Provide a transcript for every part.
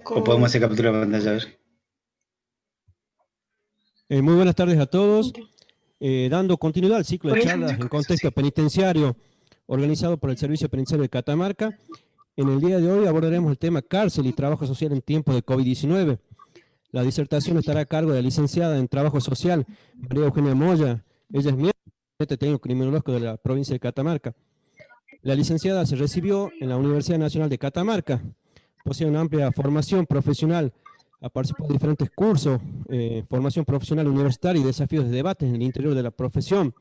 O podemos hacer captura de pantalla, a ver. Muy buenas tardes a todos. Dando continuidad al ciclo de charlas en contexto penitenciario organizado por el Servicio Penitenciario de Catamarca, en el día de hoy abordaremos el tema cárcel y trabajo social en tiempos de COVID-19. La disertación estará a cargo de la licenciada en Trabajo Social, María Eugenia Moya. Ella es miembro del técnico criminológico de la provincia de Catamarca. La licenciada se recibió en la Universidad Nacional de Catamarca. Posee una amplia formación profesional, ha participado de diferentes cursos, formación profesional universitaria y desafíos de debate en el interior de la profesión,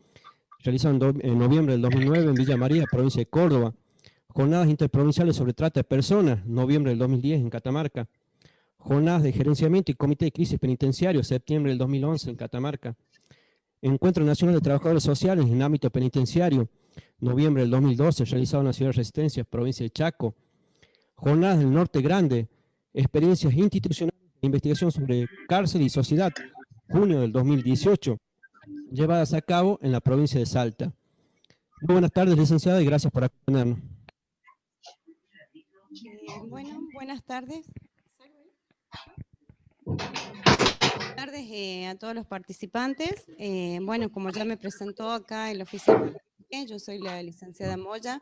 realizado en noviembre del 2009 en Villa María, provincia de Córdoba. Jornadas interprovinciales sobre trata de personas, noviembre del 2010 en Catamarca. Jornadas de gerenciamiento y comité de crisis penitenciario, septiembre del 2011 en Catamarca. Encuentro Nacional de Trabajadores Sociales en ámbito penitenciario, noviembre del 2012, realizado en la ciudad de Resistencia, provincia de Chaco. Jornadas del Norte Grande, experiencias institucionales de investigación sobre cárcel y sociedad, junio del 2018, llevadas a cabo en la provincia de Salta. Muy buenas tardes, licenciada, y gracias por acompañarnos. Buenas tardes. Buenas tardes a todos los participantes. Como ya me presentó acá en la oficina, yo soy la licenciada Moya,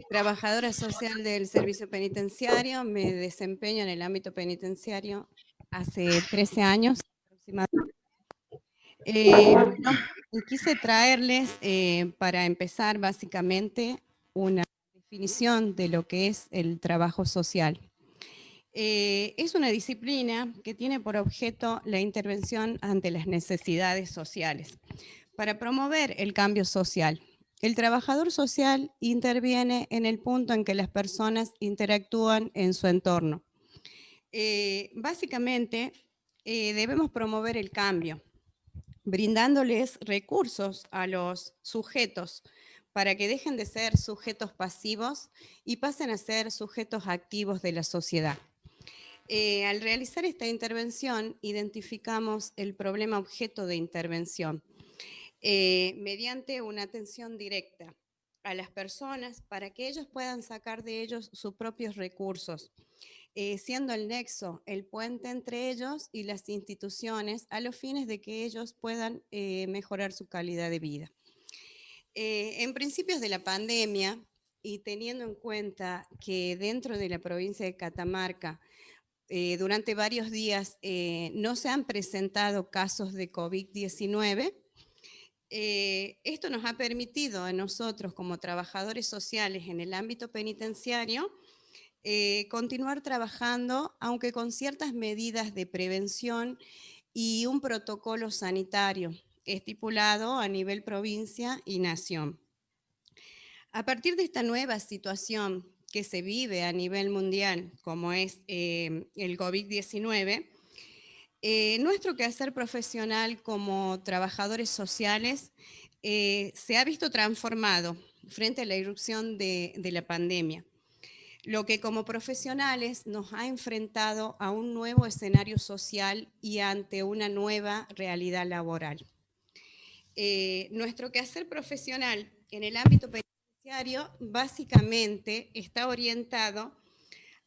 trabajadora social del servicio penitenciario. Me desempeño en el ámbito penitenciario hace 13 años aproximadamente. Quise traerles, para empezar, básicamente, una definición de lo que es el trabajo social. Es una disciplina que tiene por objeto la intervención ante las necesidades sociales para promover el cambio social. El trabajador social interviene en el punto en que las personas interactúan en su entorno. Básicamente, debemos promover el cambio, brindándoles recursos a los sujetos para que dejen de ser sujetos pasivos y pasen a ser sujetos activos de la sociedad. Al realizar esta intervención, identificamos el problema objeto de intervención mediante una atención directa a las personas para que ellos puedan sacar de ellos sus propios recursos, siendo el nexo, el puente entre ellos y las instituciones a los fines de que ellos puedan mejorar su calidad de vida. En principios de la pandemia, y teniendo en cuenta que dentro de la provincia de Catamarca durante varios días no se han presentado casos de COVID-19. Esto nos ha permitido a nosotros como trabajadores sociales en el ámbito penitenciario continuar trabajando, aunque con ciertas medidas de prevención y un protocolo sanitario estipulado a nivel provincia y nación. A partir de esta nueva situación que se vive a nivel mundial, como es el COVID-19, nuestro quehacer profesional como trabajadores sociales se ha visto transformado frente a la irrupción de la pandemia, lo que como profesionales nos ha enfrentado a un nuevo escenario social y ante una nueva realidad laboral. Nuestro quehacer profesional en el ámbito penitenciario básicamente está orientado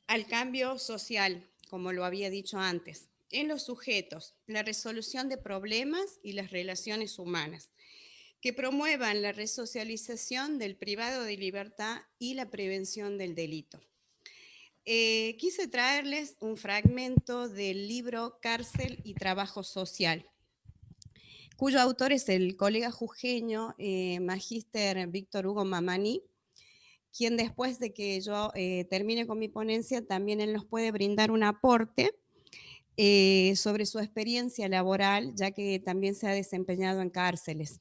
al cambio social, como lo había dicho antes, en los sujetos, la resolución de problemas y las relaciones humanas, que promuevan la resocialización del privado de libertad y la prevención del delito. Quise traerles un fragmento del libro Cárcel y Trabajo Social, cuyo autor es el colega jujeño, magíster Víctor Hugo Mamani, quien después de que yo termine con mi ponencia, también él nos puede brindar un aporte sobre su experiencia laboral, ya que también se ha desempeñado en cárceles.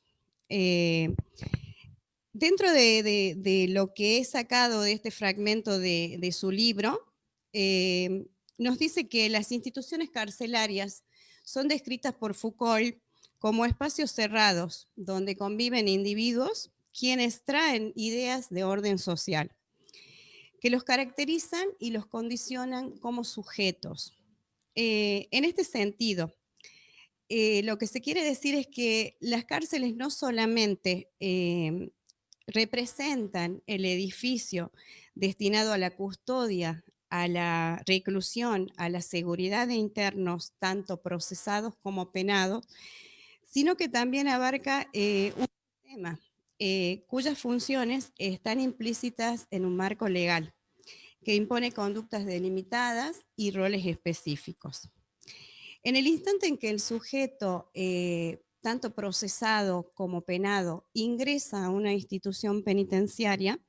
Dentro de lo que he sacado de este fragmento de su libro, nos dice que las instituciones carcelarias son descritas por Foucault como espacios cerrados, donde conviven individuos quienes traen ideas de orden social, que los caracterizan y los condicionan como sujetos. En este sentido, lo que se quiere decir es que las cárceles no solamente representan el edificio destinado a la custodia a la reclusión, a la seguridad de internos, tanto procesados como penados, sino que también abarca un sistema cuyas funciones están implícitas en un marco legal que impone conductas delimitadas y roles específicos. En el instante en que el sujeto, tanto procesado como penado, ingresa a una institución penitenciaria,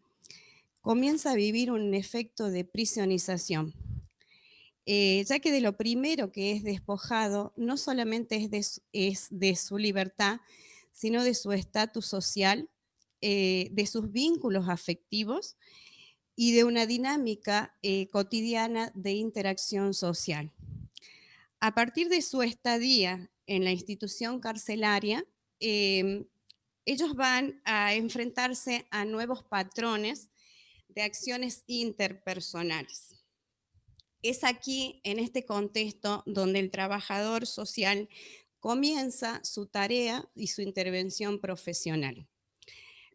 comienza a vivir un efecto de prisionización, ya que de lo primero que es despojado no solamente es de su libertad, sino de su estatus social, de sus vínculos afectivos y de una dinámica cotidiana de interacción social. A partir de su estadía en la institución carcelaria, ellos van a enfrentarse a nuevos patrones de acciones interpersonales. Es aquí, en este contexto, donde el trabajador social comienza su tarea y su intervención profesional.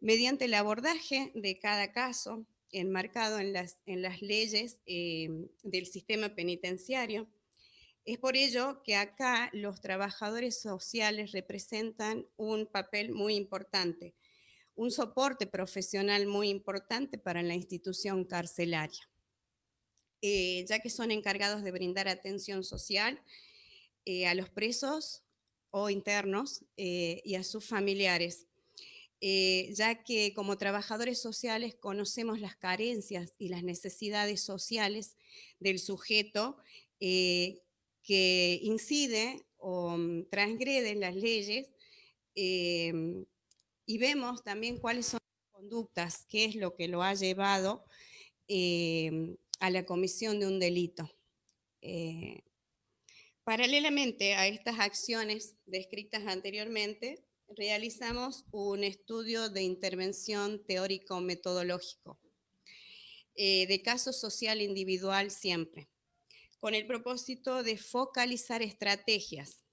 Mediante el abordaje de cada caso, enmarcado en las leyes del sistema penitenciario, es por ello que acá los trabajadores sociales representan un papel muy importante, un soporte profesional muy importante para la institución carcelaria, ya que son encargados de brindar atención social a los presos o internos y a sus familiares, ya que como trabajadores sociales conocemos las carencias y las necesidades sociales del sujeto que incide o transgrede las leyes, y vemos también cuáles son las conductas, qué es lo que lo ha llevado a la comisión de un delito. Paralelamente a estas acciones descritas anteriormente, realizamos un estudio de intervención teórico-metodológico, de caso social individual siempre, con el propósito de focalizar estrategias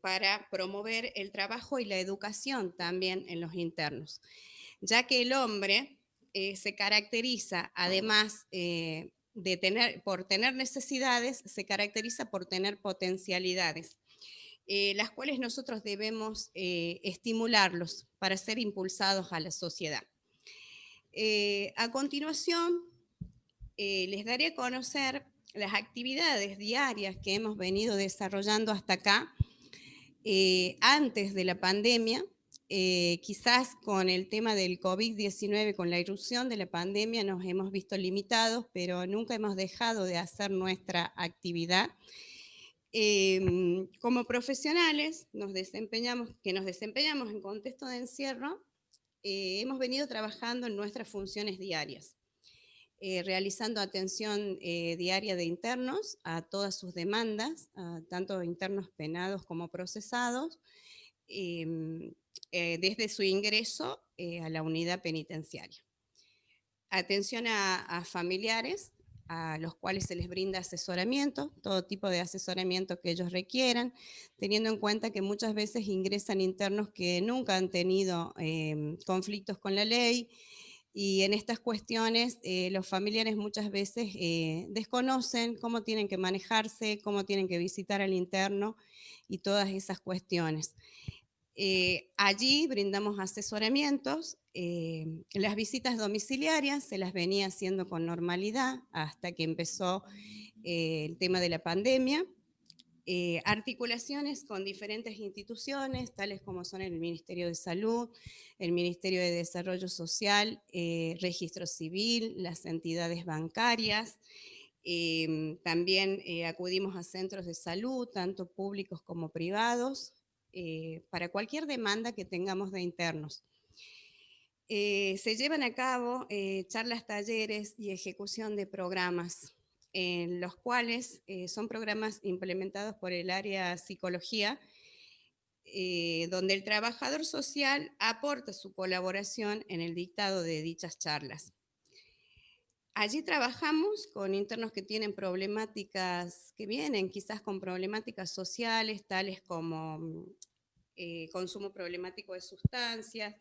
para promover el trabajo y la educación también en los internos, ya que el hombre se caracteriza, además por tener necesidades, se caracteriza por tener potencialidades, las cuales nosotros debemos estimularlos para ser impulsados a la sociedad. A continuación, les daré a conocer las actividades diarias que hemos venido desarrollando hasta acá, antes de la pandemia. Quizás con el tema del COVID-19, con la irrupción de la pandemia, nos hemos visto limitados, pero nunca hemos dejado de hacer nuestra actividad. Como profesionales nos desempeñamos en contexto de encierro, hemos venido trabajando en nuestras funciones diarias, realizando atención diaria de internos a todas sus demandas, tanto internos penados como procesados, desde su ingreso a la unidad penitenciaria. Atención a familiares, a los cuales se les brinda asesoramiento, todo tipo de asesoramiento que ellos requieran, teniendo en cuenta que muchas veces ingresan internos que nunca han tenido conflictos con la ley, y en estas cuestiones los familiares muchas veces desconocen cómo tienen que manejarse, cómo tienen que visitar al interno y todas esas cuestiones. Allí brindamos asesoramientos, las visitas domiciliarias se las venía haciendo con normalidad hasta que empezó el tema de la pandemia, articulaciones con diferentes instituciones, tales como son el Ministerio de Salud, el Ministerio de Desarrollo Social, Registro Civil, las entidades bancarias. También acudimos a centros de salud, tanto públicos como privados, para cualquier demanda que tengamos de internos. Se llevan a cabo charlas, talleres y ejecución de programas, en los cuales son programas implementados por el área psicología, donde el trabajador social aporta su colaboración en el dictado de dichas charlas. Allí trabajamos con internos que tienen problemáticas, que vienen quizás con problemáticas sociales, tales como consumo problemático de sustancias,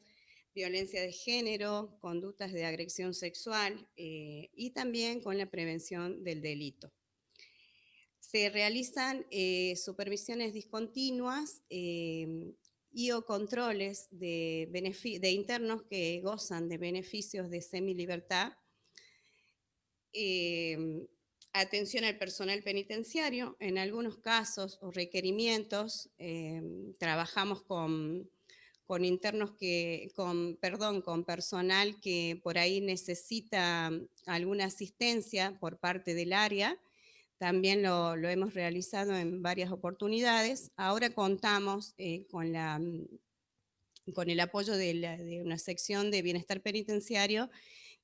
violencia de género, conductas de agresión sexual y también con la prevención del delito. Se realizan supervisiones discontinuas y o controles de internos que gozan de beneficios de semilibertad, atención al personal penitenciario, en algunos casos o requerimientos, trabajamos con internos con personal que por ahí necesita alguna asistencia por parte del área. También lo hemos realizado en varias oportunidades. Ahora contamos con el apoyo de una sección de bienestar penitenciario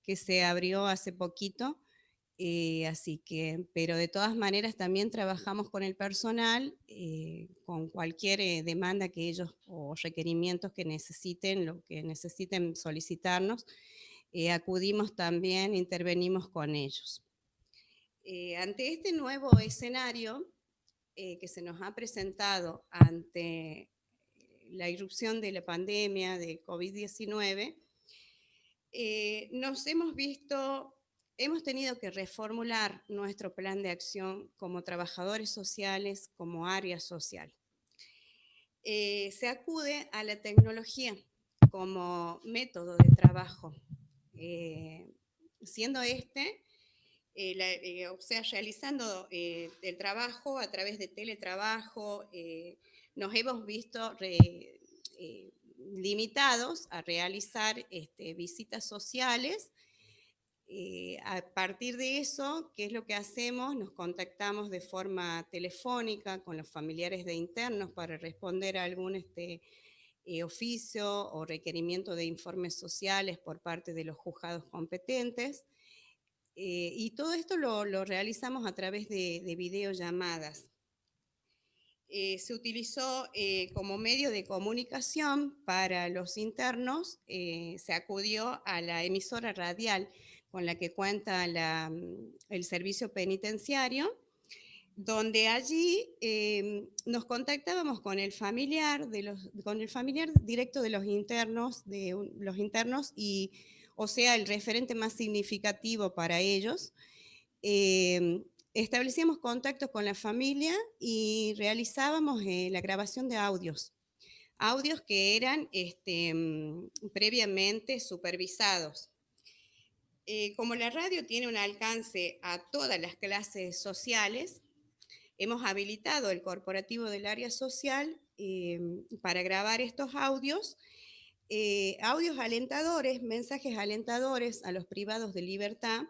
que se abrió hace poquito. Pero de todas maneras también trabajamos con el personal, con cualquier demanda que ellos o requerimientos que necesiten, lo que necesiten solicitarnos, acudimos también, intervenimos con ellos. Ante este nuevo escenario que se nos ha presentado ante la irrupción de la pandemia de COVID-19, hemos tenido que reformular nuestro plan de acción como trabajadores sociales, como área social. Se acude a la tecnología como método de trabajo, siendo realizando el trabajo a través de teletrabajo, nos hemos visto limitados a realizar visitas sociales. A partir de eso, ¿qué es lo que hacemos? Nos contactamos de forma telefónica con los familiares de internos para responder a algún oficio o requerimiento de informes sociales por parte de los juzgados competentes. Y todo esto lo realizamos a través de videollamadas. Se utilizó como medio de comunicación para los internos, se acudió a la emisora radial con la que cuenta el servicio penitenciario, donde allí nos contactábamos con el familiar directo de los internos, y, o sea, el referente más significativo para ellos. Establecíamos contactos con la familia y realizábamos la grabación de audios que eran previamente supervisados. Como la radio tiene un alcance a todas las clases sociales, hemos habilitado el corporativo del área social para grabar estos audios, audios alentadores, mensajes alentadores a los privados de libertad,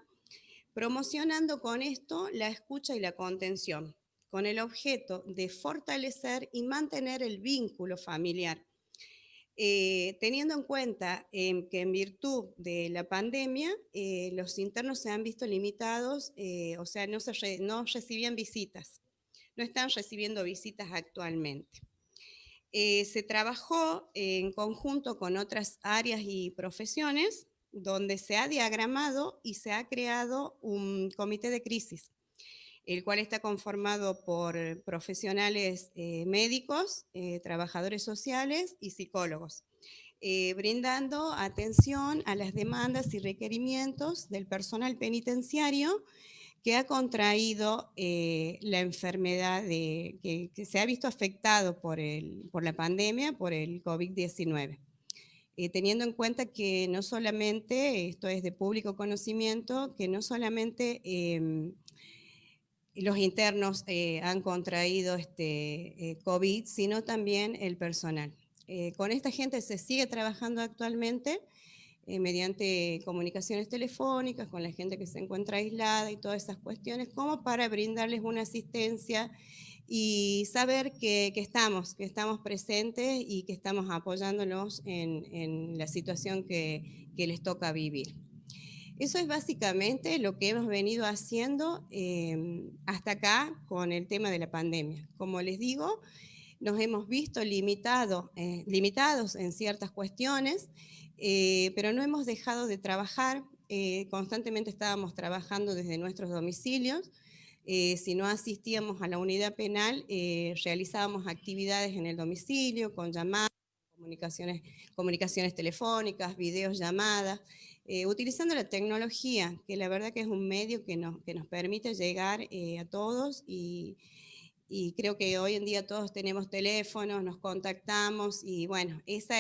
promocionando con esto la escucha y la contención, con el objeto de fortalecer y mantener el vínculo familiar. Teniendo en cuenta que en virtud de la pandemia, los internos se han visto limitados, o sea, no recibían visitas, no están recibiendo visitas actualmente. Se trabajó en conjunto con otras áreas y profesiones, donde se ha diagramado y se ha creado un comité de crisis, el cual está conformado por profesionales médicos, trabajadores sociales y psicólogos, brindando atención a las demandas y requerimientos del personal penitenciario que ha contraído la enfermedad, que se ha visto afectado por la pandemia, por el COVID-19. Teniendo en cuenta que no solamente, esto es de público conocimiento, que no solamente los internos han contraído COVID, sino también el personal. Con esta gente se sigue trabajando actualmente mediante comunicaciones telefónicas con la gente que se encuentra aislada y todas esas cuestiones, como para brindarles una asistencia y saber que estamos presentes y que estamos apoyándolos en la situación que les toca vivir. Eso es básicamente lo que hemos venido haciendo hasta acá con el tema de la pandemia. Como les digo, nos hemos visto limitados en ciertas cuestiones, pero no hemos dejado de trabajar. Constantemente estábamos trabajando desde nuestros domicilios. Si no asistíamos a la unidad penal, realizábamos actividades en el domicilio, con llamadas, comunicaciones telefónicas, videollamadas, utilizando la tecnología, que la verdad que es un medio que nos permite llegar a todos y creo que hoy en día todos tenemos teléfonos, nos contactamos y bueno, esa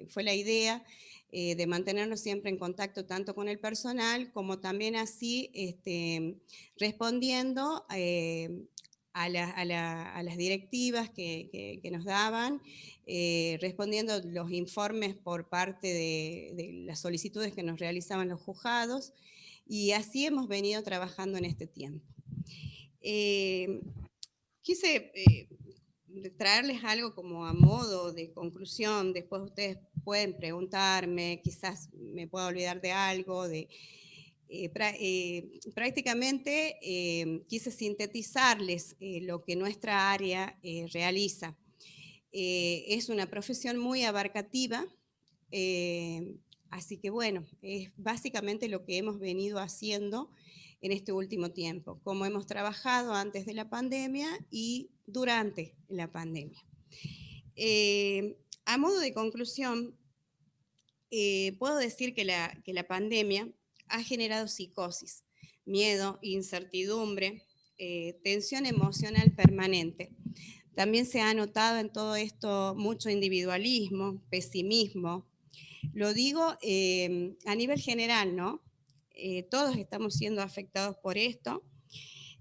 fue la idea de mantenernos siempre en contacto tanto con el personal como también así respondiendo a las directivas que nos daban, respondiendo los informes por parte de las solicitudes que nos realizaban los juzgados y así hemos venido trabajando en este tiempo. Quise traerles algo como a modo de conclusión, después ustedes pueden preguntarme, quizás me pueda olvidar de algo, prácticamente quise sintetizarles lo que nuestra área realiza. Es una profesión muy abarcativa, así que bueno, es básicamente lo que hemos venido haciendo en este último tiempo, como hemos trabajado antes de la pandemia y durante la pandemia. A modo de conclusión, puedo decir que la pandemia ha generado psicosis, miedo, incertidumbre, tensión emocional permanente. También se ha notado en todo esto mucho individualismo, pesimismo. Lo digo a nivel general, ¿no? Todos estamos siendo afectados por esto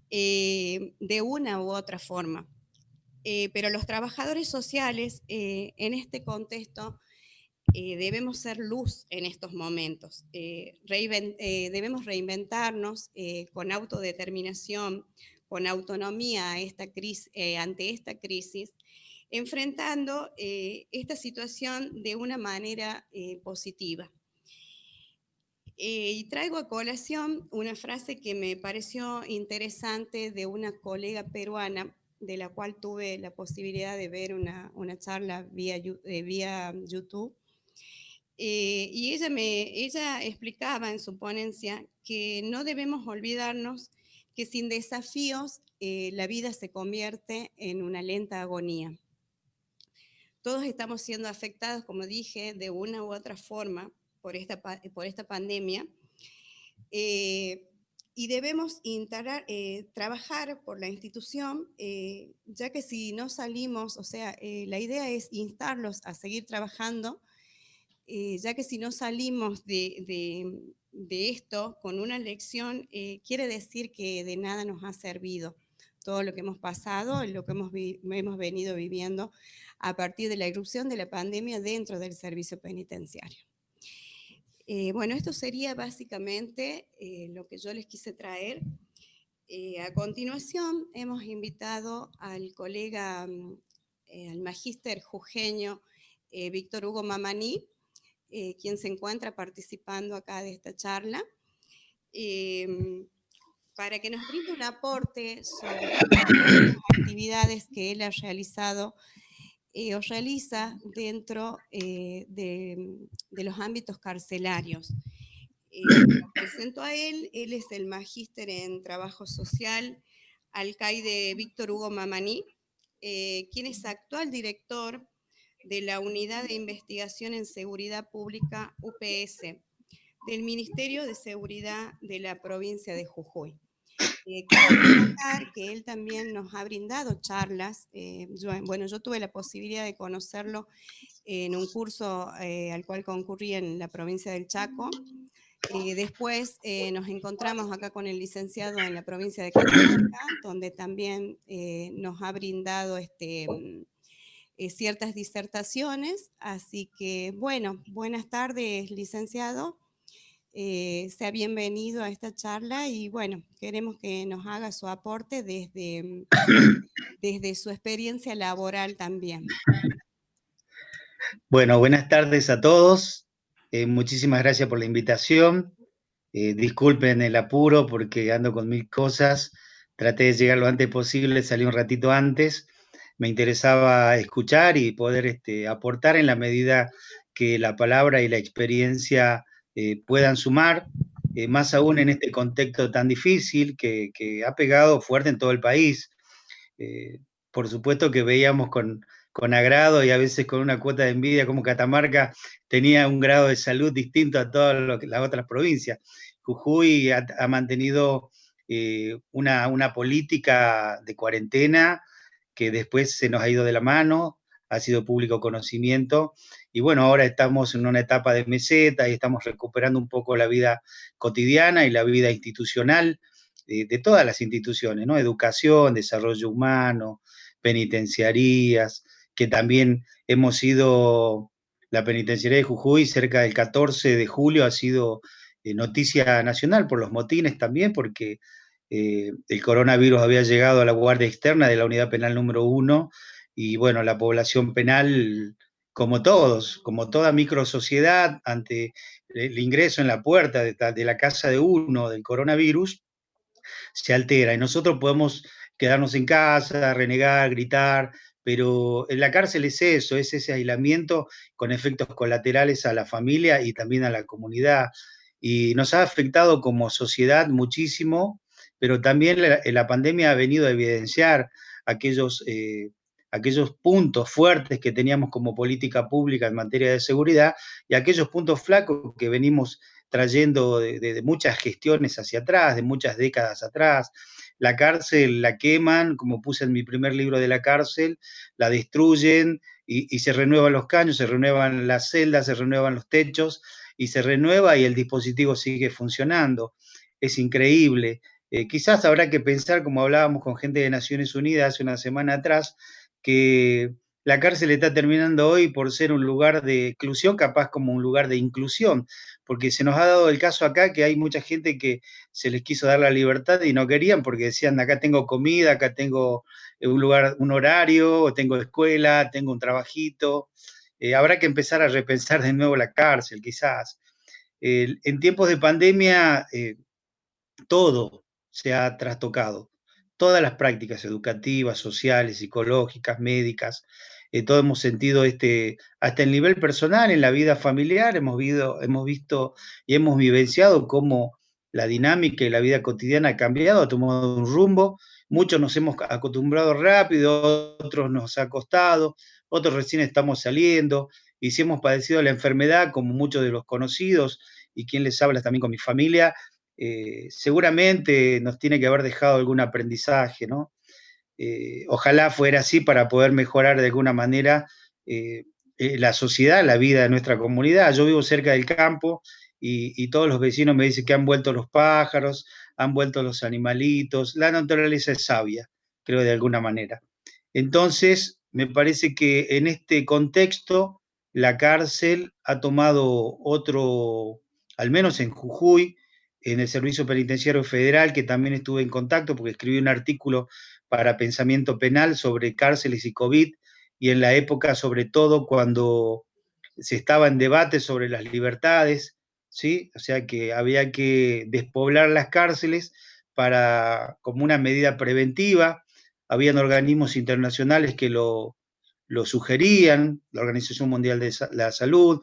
de una u otra forma. Pero los trabajadores sociales en este contexto debemos ser luz en estos momentos. Debemos reinventarnos con autodeterminación, con autonomía ante esta crisis, enfrentando esta situación de una manera positiva. Y traigo a colación una frase que me pareció interesante de una colega peruana, de la cual tuve la posibilidad de ver una charla vía YouTube. Y ella explicaba en su ponencia que no debemos olvidarnos que sin desafíos la vida se convierte en una lenta agonía. Todos estamos siendo afectados, como dije, de una u otra forma por esta pandemia y debemos trabajar por la institución, ya que si no salimos, o sea, la idea es instarlos a seguir trabajando, ya que si no salimos de esto con una lección, quiere decir que de nada nos ha servido todo lo que hemos pasado, lo que hemos venido viviendo a partir de la irrupción de la pandemia dentro del servicio penitenciario. Bueno, esto sería básicamente lo que yo les quise traer. A continuación, hemos invitado al colega, al magíster jujeño Víctor Hugo Mamaní, quien se encuentra participando acá de esta charla, para que nos brinde un aporte sobre las actividades que él ha realizado o realiza dentro de los ámbitos carcelarios. Lo presento a él es el magíster en trabajo social, alcaide Víctor Hugo Mamaní, quien es actual director de la Unidad de Investigación en Seguridad Pública UPS, del Ministerio de Seguridad de la provincia de Jujuy. Quiero destacar que él también nos ha brindado charlas. Yo tuve la posibilidad de conocerlo en un curso al cual concurrí en la provincia del Chaco. Después nos encontramos acá con el licenciado en la provincia de Catamarca, donde también nos ha brindado ciertas disertaciones. Así que, bueno, buenas tardes, licenciado. Sea bienvenido a esta charla y bueno, queremos que nos haga su aporte desde su experiencia laboral también. Bueno, buenas tardes a todos. Muchísimas gracias por la invitación. Disculpen el apuro porque ando con 1000 cosas. Traté de llegar lo antes posible, salí un ratito antes. Me interesaba escuchar y poder aportar en la medida que la palabra y la experiencia puedan sumar, más aún en este contexto tan difícil que ha pegado fuerte en todo el país. Por supuesto que veíamos con con agrado y a veces con una cuota de envidia, como Catamarca tenía un grado de salud distinto a todas las otras provincias. Jujuy ha mantenido una política de cuarentena que después se nos ha ido de la mano, ha sido público conocimiento, y bueno, ahora estamos en una etapa de meseta y estamos recuperando un poco la vida cotidiana y la vida institucional de todas las instituciones, ¿no? Educación, desarrollo humano, penitenciarías, que también hemos sido, la penitenciaría de Jujuy cerca del 14 de julio ha sido noticia nacional por los motines también, porque el coronavirus había llegado a la guardia externa de la unidad penal número 1 y bueno, la población penal, como todos, como toda microsociedad, ante el ingreso en la puerta de la casa de uno del coronavirus, se altera y nosotros podemos quedarnos en casa, renegar, gritar, pero en la cárcel es eso, es ese aislamiento con efectos colaterales a la familia y también a la comunidad. Y nos ha afectado como sociedad muchísimo, pero también la pandemia ha venido a evidenciar aquellos, aquellos puntos fuertes que teníamos como política pública en materia de seguridad y aquellos puntos flacos que venimos trayendo de muchas gestiones hacia atrás, de muchas décadas atrás. La cárcel la queman, como puse en mi primer libro de la cárcel, la destruyen y se renuevan los caños, se renuevan las celdas, se renuevan los techos y se renueva y el dispositivo sigue funcionando. Es increíble. Quizás habrá que pensar, como hablábamos con gente de Naciones Unidas hace una semana atrás, que la cárcel está terminando hoy por ser un lugar de exclusión, capaz como un lugar de inclusión, porque se nos ha dado el caso acá que hay mucha gente que se les quiso dar la libertad y no querían porque decían, acá tengo comida, acá tengo un lugar, un horario, tengo escuela, tengo un trabajito. Habrá que empezar a repensar de nuevo la cárcel, quizás. En tiempos de pandemia, todo se ha trastocado. Todas las prácticas educativas, sociales, psicológicas, médicas, todos hemos sentido hasta el nivel personal, en la vida familiar, hemos visto y hemos vivenciado cómo la dinámica y la vida cotidiana ha cambiado, ha tomado un rumbo. Muchos nos hemos acostumbrado rápido, otros nos ha costado, otros recién estamos saliendo, y si hemos padecido la enfermedad, como muchos de los conocidos, y quien les habla también con mi familia, seguramente nos tiene que haber dejado algún aprendizaje, ¿no? Ojalá fuera así para poder mejorar de alguna manera la sociedad, la vida de nuestra comunidad. Yo vivo cerca del campo y todos los vecinos me dicen que han vuelto los pájaros, han vuelto los animalitos, la naturaleza es sabia, creo de alguna manera. Entonces, me parece que en este contexto la cárcel ha tomado otro, al menos en Jujuy, en el Servicio Penitenciario Federal, que también estuve en contacto porque escribí un artículo para Pensamiento Penal sobre cárceles y COVID, y en la época, sobre todo, cuando se estaba en debate sobre las libertades, ¿sí? O sea que había que despoblar las cárceles como una medida preventiva. Habían organismos internacionales que lo sugerían, la Organización Mundial de la Salud,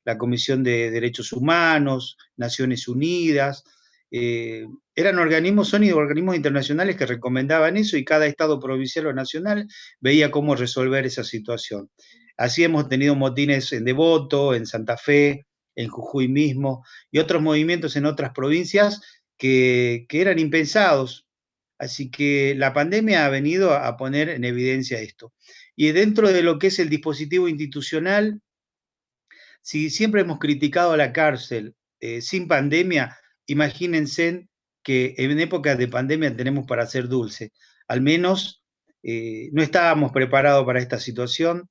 la Comisión de Derechos Humanos, Naciones Unidas, eran organismos, son organismos internacionales que recomendaban eso y cada estado provincial o nacional veía cómo resolver esa situación. Así hemos tenido motines en Devoto, en Santa Fe, en Jujuy mismo, y otros movimientos en otras provincias que eran impensados. Así que la pandemia ha venido a poner en evidencia esto. Y dentro de lo que es el dispositivo institucional, si siempre hemos criticado a la cárcel sin pandemia, imagínense que en épocas de pandemia tenemos para hacer dulce. Al menos no estábamos preparados para esta situación,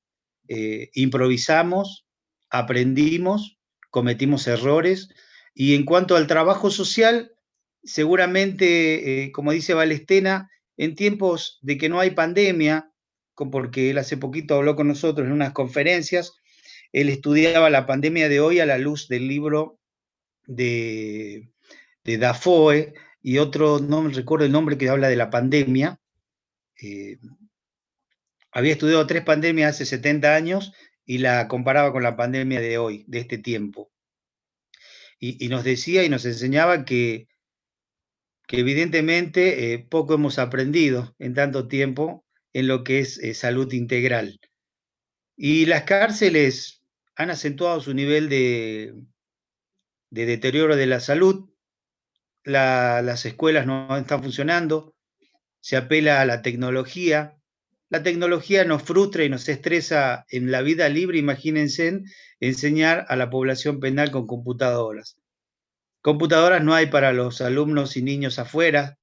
improvisamos, aprendimos, cometimos errores, y en cuanto al trabajo social, seguramente, como dice Valestena, en tiempos de que no hay pandemia, porque él hace poquito habló con nosotros en unas conferencias, él estudiaba la pandemia de hoy a la luz del libro de Dafoe y otro, no me recuerdo el nombre, que habla de la pandemia. Había estudiado 3 pandemias hace 70 años y la comparaba con la pandemia de hoy, de este tiempo. Y nos decía y nos enseñaba que evidentemente poco hemos aprendido en tanto tiempo en lo que es salud integral. Y las cárceles han acentuado su nivel de deterioro de la salud, las escuelas no están funcionando, se apela a la tecnología. La tecnología nos frustra y nos estresa en la vida libre, imagínense, enseñar a la población penal con computadoras. Computadoras no hay para los alumnos y niños afuera,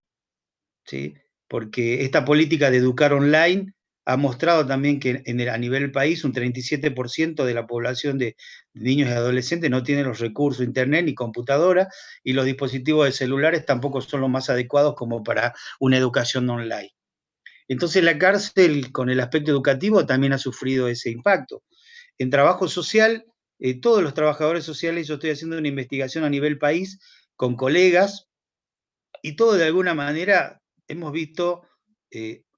¿sí? Porque esta política de educar online ha mostrado también que a nivel país un 37% de la población de niños y adolescentes no tiene los recursos, internet ni computadora, y los dispositivos de celulares tampoco son los más adecuados como para una educación online. Entonces la cárcel, con el aspecto educativo, también ha sufrido ese impacto. En trabajo social, todos los trabajadores sociales, yo estoy haciendo una investigación a nivel país con colegas, y todo de alguna manera hemos visto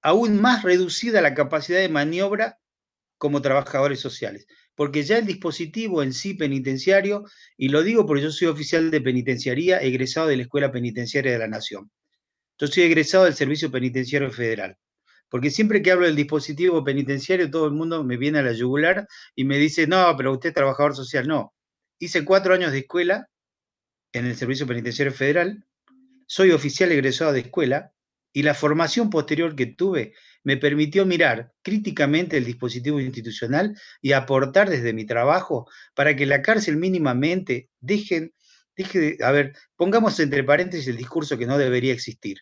aún más reducida la capacidad de maniobra como trabajadores sociales, porque ya el dispositivo en sí penitenciario, y lo digo porque yo soy oficial de penitenciaría, egresado de la Escuela Penitenciaria de la Nación. Yo soy egresado del Servicio Penitenciario Federal, porque siempre que hablo del dispositivo penitenciario, todo el mundo me viene a la yugular y me dice, no, pero usted es trabajador social. No, hice 4 años de escuela en el Servicio Penitenciario Federal, soy oficial egresado de escuela, y la formación posterior que tuve me permitió mirar críticamente el dispositivo institucional y aportar desde mi trabajo para que la cárcel mínimamente deje de, a ver, pongamos entre paréntesis el discurso que no debería existir,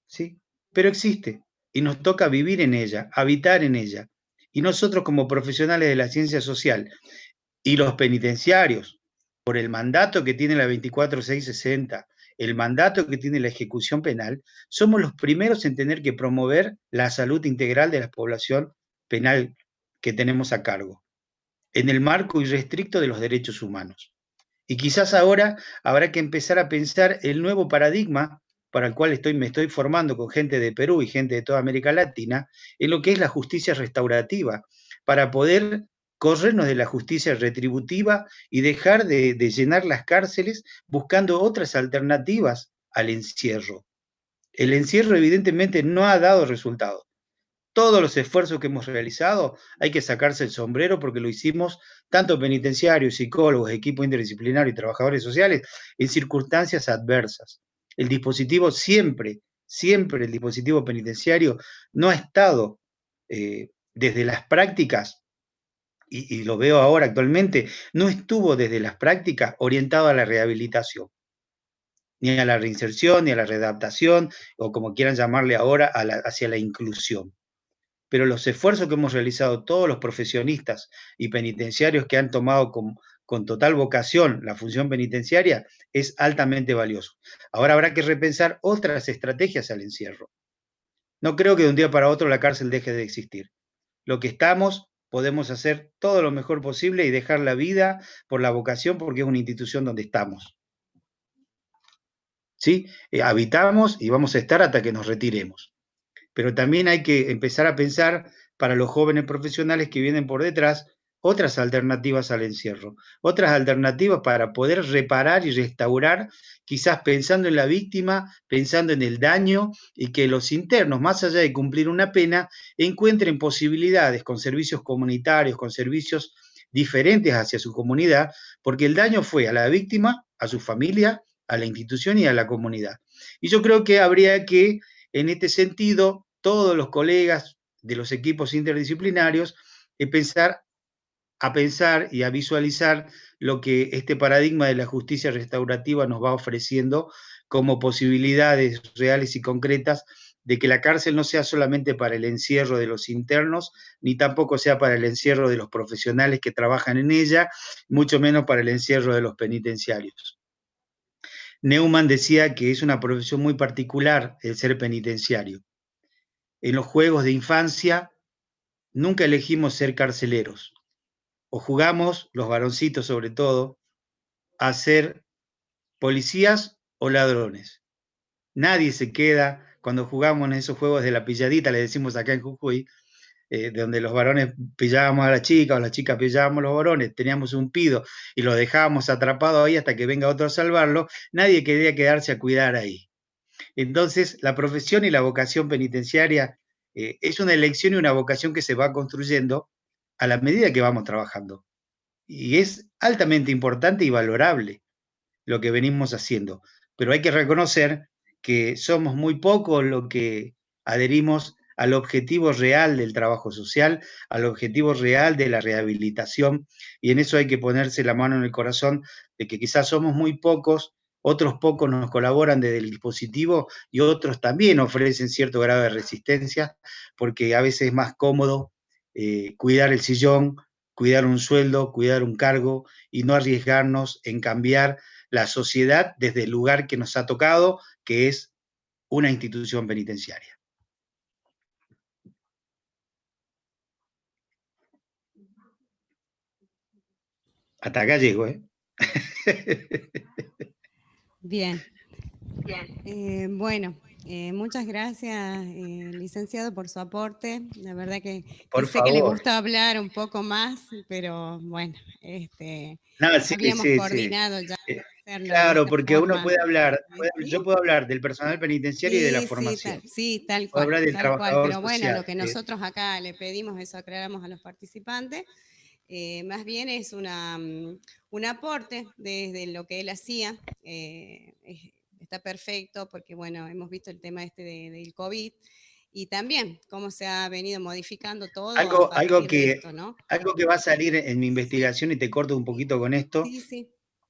¿sí? Pero existe, y nos toca vivir en ella, habitar en ella. Y nosotros como profesionales de la ciencia social y los penitenciarios, por el mandato que tiene la 24660, el mandato que tiene la ejecución penal, somos los primeros en tener que promover la salud integral de la población penal que tenemos a cargo, en el marco irrestricto de los derechos humanos. Y quizás ahora habrá que empezar a pensar el nuevo paradigma para el cual me estoy formando con gente de Perú y gente de toda América Latina, en lo que es la justicia restaurativa, para poder corrernos de la justicia retributiva y dejar de llenar las cárceles buscando otras alternativas al encierro. El encierro evidentemente no ha dado resultados. Todos los esfuerzos que hemos realizado hay que sacarse el sombrero porque lo hicimos tanto penitenciarios, psicólogos, equipo interdisciplinario y trabajadores sociales en circunstancias adversas. El dispositivo siempre el dispositivo penitenciario no ha estado desde las prácticas, y lo veo ahora actualmente, no estuvo desde las prácticas orientado a la rehabilitación, ni a la reinserción, ni a la readaptación, o como quieran llamarle ahora, hacia la inclusión. Pero los esfuerzos que hemos realizado todos los profesionistas y penitenciarios que han tomado con total vocación la función penitenciaria es altamente valioso. Ahora habrá que repensar otras estrategias al encierro. No creo que de un día para otro la cárcel deje de existir. Lo que estamos, podemos hacer todo lo mejor posible y dejar la vida por la vocación, porque es una institución donde estamos. ¿Sí? Habitamos y vamos a estar hasta que nos retiremos. Pero también hay que empezar a pensar para los jóvenes profesionales que vienen por detrás otras alternativas al encierro, otras alternativas para poder reparar y restaurar, quizás pensando en la víctima, pensando en el daño, y que los internos, más allá de cumplir una pena, encuentren posibilidades con servicios comunitarios, con servicios diferentes hacia su comunidad, porque el daño fue a la víctima, a su familia, a la institución y a la comunidad. Y yo creo que habría que, en este sentido, todos los colegas de los equipos interdisciplinarios pensar y a visualizar lo que este paradigma de la justicia restaurativa nos va ofreciendo como posibilidades reales y concretas de que la cárcel no sea solamente para el encierro de los internos, ni tampoco sea para el encierro de los profesionales que trabajan en ella, mucho menos para el encierro de los penitenciarios. Neumann decía que es una profesión muy particular el ser penitenciario. En los juegos de infancia nunca elegimos ser carceleros, o jugamos, los varoncitos sobre todo, a ser policías o ladrones. Nadie se queda cuando jugamos en esos juegos de la pilladita, le decimos acá en Jujuy, donde los varones pillábamos a la chica o las chicas pillábamos a los varones, teníamos un pido y lo dejábamos atrapado ahí hasta que venga otro a salvarlo. Nadie quería quedarse a cuidar ahí. Entonces, la profesión y la vocación penitenciaria es una elección y una vocación que se va construyendo a la medida que vamos trabajando. Y es altamente importante y valorable lo que venimos haciendo. Pero hay que reconocer que somos muy pocos los que adherimos al objetivo real del trabajo social, al objetivo real de la rehabilitación, y en eso hay que ponerse la mano en el corazón de que quizás somos muy pocos, otros pocos nos colaboran desde el dispositivo y otros también ofrecen cierto grado de resistencia, porque a veces es más cómodo cuidar el sillón, cuidar un sueldo, cuidar un cargo y no arriesgarnos en cambiar la sociedad desde el lugar que nos ha tocado, que es una institución penitenciaria. Hasta acá llego, ¿eh? Bien. Bueno, muchas gracias, licenciado, por su aporte. La verdad que Por sé que le favor. gusta hablar un poco más, pero bueno, No, sí, habíamos sí, sí. coordinado ya hacerlo de Claro, esta porque uno forma. puede hablar, ¿Sí? yo puedo hablar del personal penitenciario y de la Sí, formación. sí, tal Puedo cual, hablar del tal cual. trabajador Pero bueno, social. lo que nosotros acá le pedimos, eso aclaramos a los participantes, más bien es un aporte desde lo que él hacía. Está perfecto porque, bueno, hemos visto el tema del COVID y también cómo se ha venido modificando todo a partir de esto, ¿no? Algo que va a salir en mi investigación, y te corto un poquito con esto, Sí.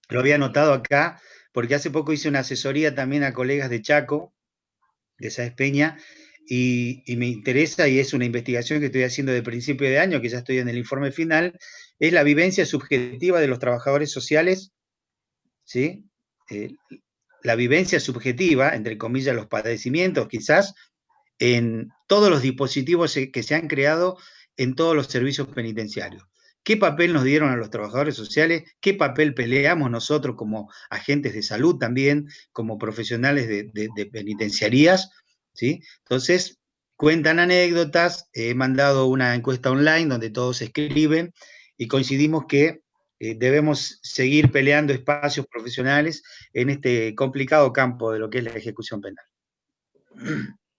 lo había anotado acá, porque hace poco hice una asesoría también a colegas de Chaco, de Sáenz Peña, y me interesa, y es una investigación que estoy haciendo de principio de año, que ya estoy en el informe final, es la vivencia subjetiva de los trabajadores sociales, ¿sí? La vivencia subjetiva, entre comillas, los padecimientos quizás, en todos los dispositivos que se han creado en todos los servicios penitenciarios. ¿Qué papel nos dieron a los trabajadores sociales? ¿Qué papel peleamos nosotros como agentes de salud también, como profesionales de penitenciarías? ¿Sí? Entonces, cuentan anécdotas, he mandado una encuesta online donde todos escriben y coincidimos que debemos seguir peleando espacios profesionales en este complicado campo de lo que es la ejecución penal.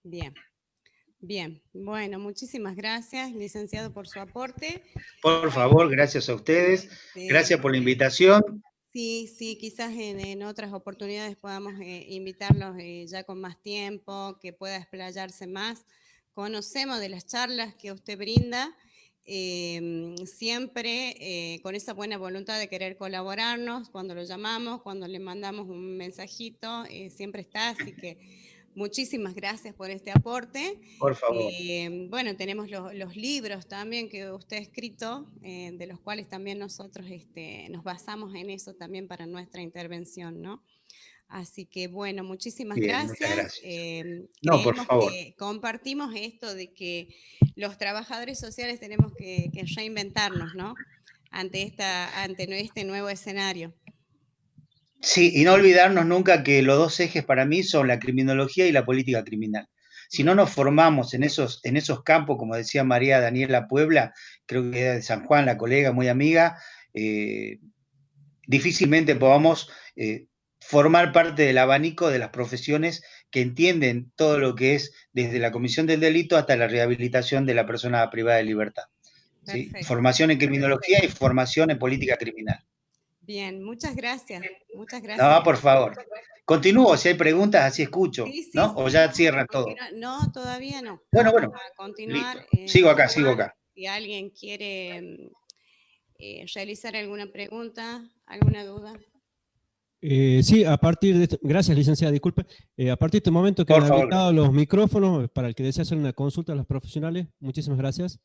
Bien. Bueno, muchísimas gracias, licenciado, por su aporte. Por favor, gracias a ustedes. Gracias por la invitación. Sí, quizás en otras oportunidades podamos invitarlos ya con más tiempo, que pueda explayarse más. Conocemos de las charlas que usted brinda, siempre con esa buena voluntad de querer colaborarnos, cuando lo llamamos, cuando le mandamos un mensajito, siempre está, así que muchísimas gracias por este aporte. Por favor. Bueno, tenemos los libros también que usted ha escrito, de los cuales también nosotros nos basamos en eso también para nuestra intervención, ¿no? Así que bueno, muchísimas Bien, muchas gracias. gracias. No, por Creemos favor. que compartimos esto de que los trabajadores sociales tenemos que reinventarnos, ¿no? Ante este nuevo escenario. Sí, y no olvidarnos nunca que los dos ejes para mí son la criminología y la política criminal. Si no nos formamos en esos campos, como decía María Daniela Puebla, creo que era de San Juan, la colega muy amiga, difícilmente podamos formar parte del abanico de las profesiones que entienden todo lo que es desde la comisión del delito hasta la rehabilitación de la persona privada de libertad. ¿Sí? Formación en criminología y formación en política criminal. Bien, muchas gracias. No, por favor. Continúo, si hay preguntas, así escucho, Sí, ¿no? O ya cierran todo. No, todavía no. Bueno, Vamos a continuar. listo. Sigo acá. Si alguien quiere realizar alguna pregunta, alguna duda. Sí, gracias, licenciada, disculpe. A partir de este momento quedan habilitados los micrófonos para el que desee hacer una consulta a los profesionales. Muchísimas gracias.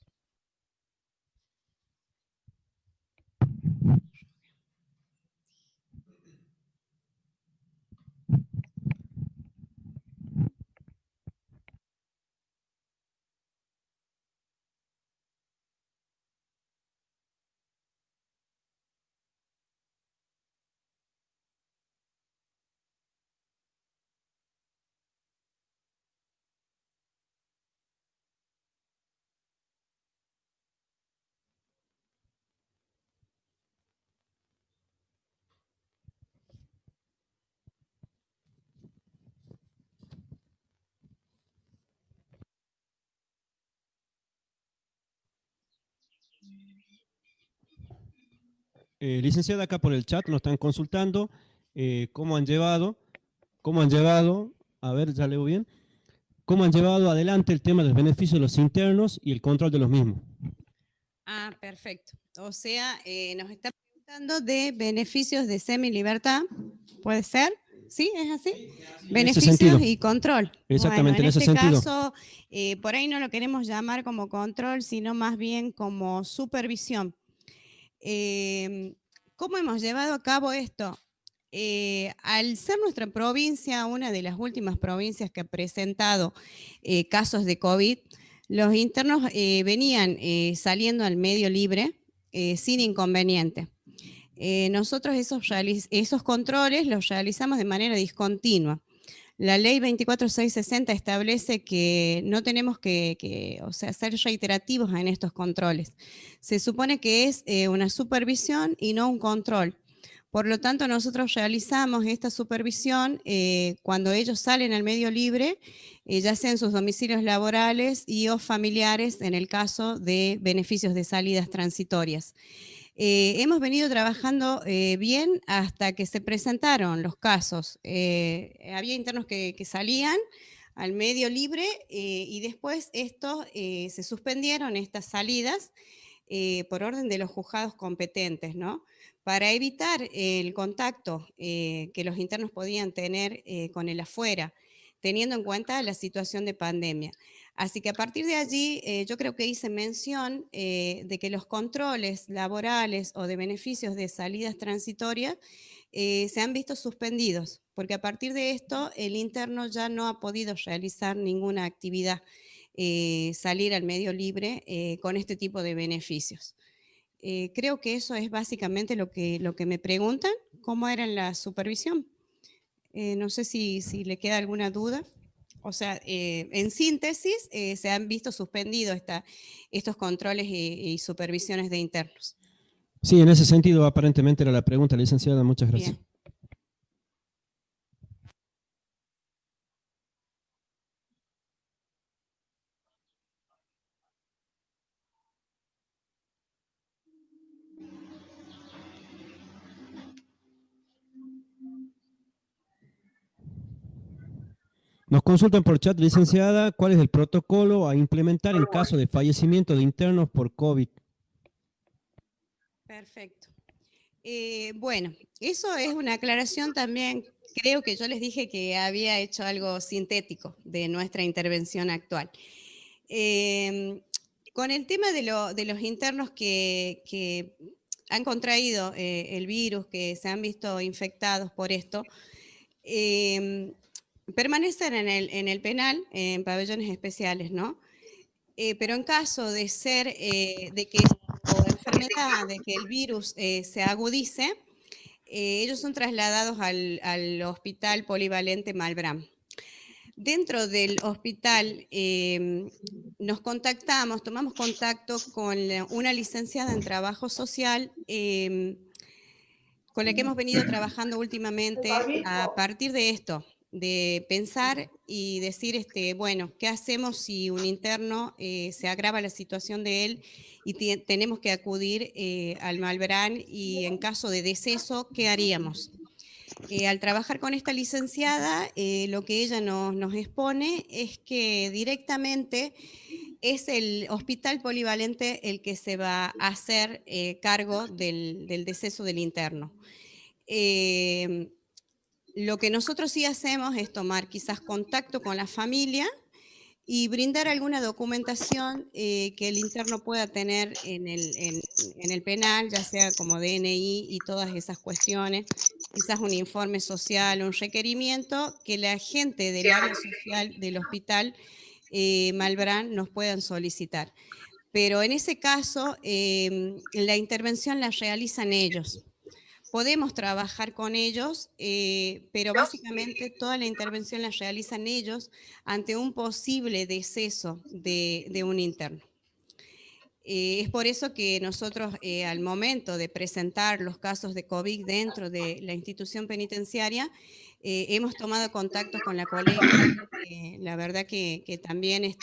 Licenciada, acá por el chat nos están consultando cómo han llevado, a ver, ya leo bien, cómo han llevado adelante el tema de los beneficios de los internos y el control de los mismos. Ah, perfecto. O sea, nos está preguntando de beneficios de semilibertad, ¿puede ser? ¿Sí? ¿Es así? Beneficios y control. Exactamente, bueno, en ese sentido. Caso, por ahí no lo queremos llamar como control, sino más bien como supervisión. ¿Cómo hemos llevado a cabo esto? Al ser nuestra provincia una de las últimas provincias que ha presentado casos de COVID, los internos venían saliendo al medio libre sin inconveniente. Nosotros esos controles los realizamos de manera discontinua. La ley 24660 establece que no tenemos que ser reiterativos en estos controles. Se supone que es una supervisión y no un control. Por lo tanto, nosotros realizamos esta supervisión cuando ellos salen al medio libre, ya sea en sus domicilios laborales y o familiares, en el caso de beneficios de salidas transitorias. Hemos venido trabajando bien hasta que se presentaron los casos. Había internos que salían al medio libre y después estos se suspendieron estas salidas por orden de los juzgados competentes, ¿no? Para evitar el contacto que los internos podían tener con el afuera, teniendo en cuenta la situación de pandemia. Así que a partir de allí, yo creo que hice mención de que los controles laborales o de beneficios de salidas transitorias se han visto suspendidos, porque a partir de esto el interno ya no ha podido realizar ninguna actividad, salir al medio libre con este tipo de beneficios. Creo que eso es básicamente lo que me preguntan, cómo era la supervisión. No sé si le queda alguna duda. O sea, en síntesis, se han visto suspendidos estos controles y supervisiones de internos. Sí, en ese sentido aparentemente era la pregunta, licenciada. Muchas gracias. Bien. Nos consultan por chat, licenciada, ¿cuál es el protocolo a implementar en caso de fallecimiento de internos por COVID? Perfecto. Bueno, eso es una aclaración también. Creo que yo les dije que había hecho algo sintético de nuestra intervención actual. Con el tema de los internos que han contraído el virus, que se han visto infectados por esto, permanecen en el penal, en pabellones especiales, ¿no? Pero en caso de ser, de que o enfermedad, de que el virus se agudice, ellos son trasladados al Hospital Polivalente Malbrán. Dentro del hospital nos contactamos, tomamos contacto con una licenciada en trabajo social con la que hemos venido trabajando últimamente a partir de esto, de pensar y decir, bueno, ¿qué hacemos si un interno se agrava la situación de él y tenemos que acudir al Malbrán y en caso de deceso, ¿qué haríamos? Al trabajar con esta licenciada, lo que ella nos expone es que directamente es el hospital polivalente el que se va a hacer cargo del deceso del interno. Lo que nosotros sí hacemos es tomar quizás contacto con la familia y brindar alguna documentación que el interno pueda tener en el penal, ya sea como DNI y todas esas cuestiones, quizás un informe social, un requerimiento que la gente del área social del hospital Malbrán nos puedan solicitar. Pero en ese caso, la intervención la realizan ellos. Podemos trabajar con ellos, pero básicamente toda la intervención la realizan ellos ante un posible deceso de un interno. Es por eso que nosotros al momento de presentar los casos de COVID dentro de la institución penitenciaria, hemos tomado contacto con la colega, la verdad que también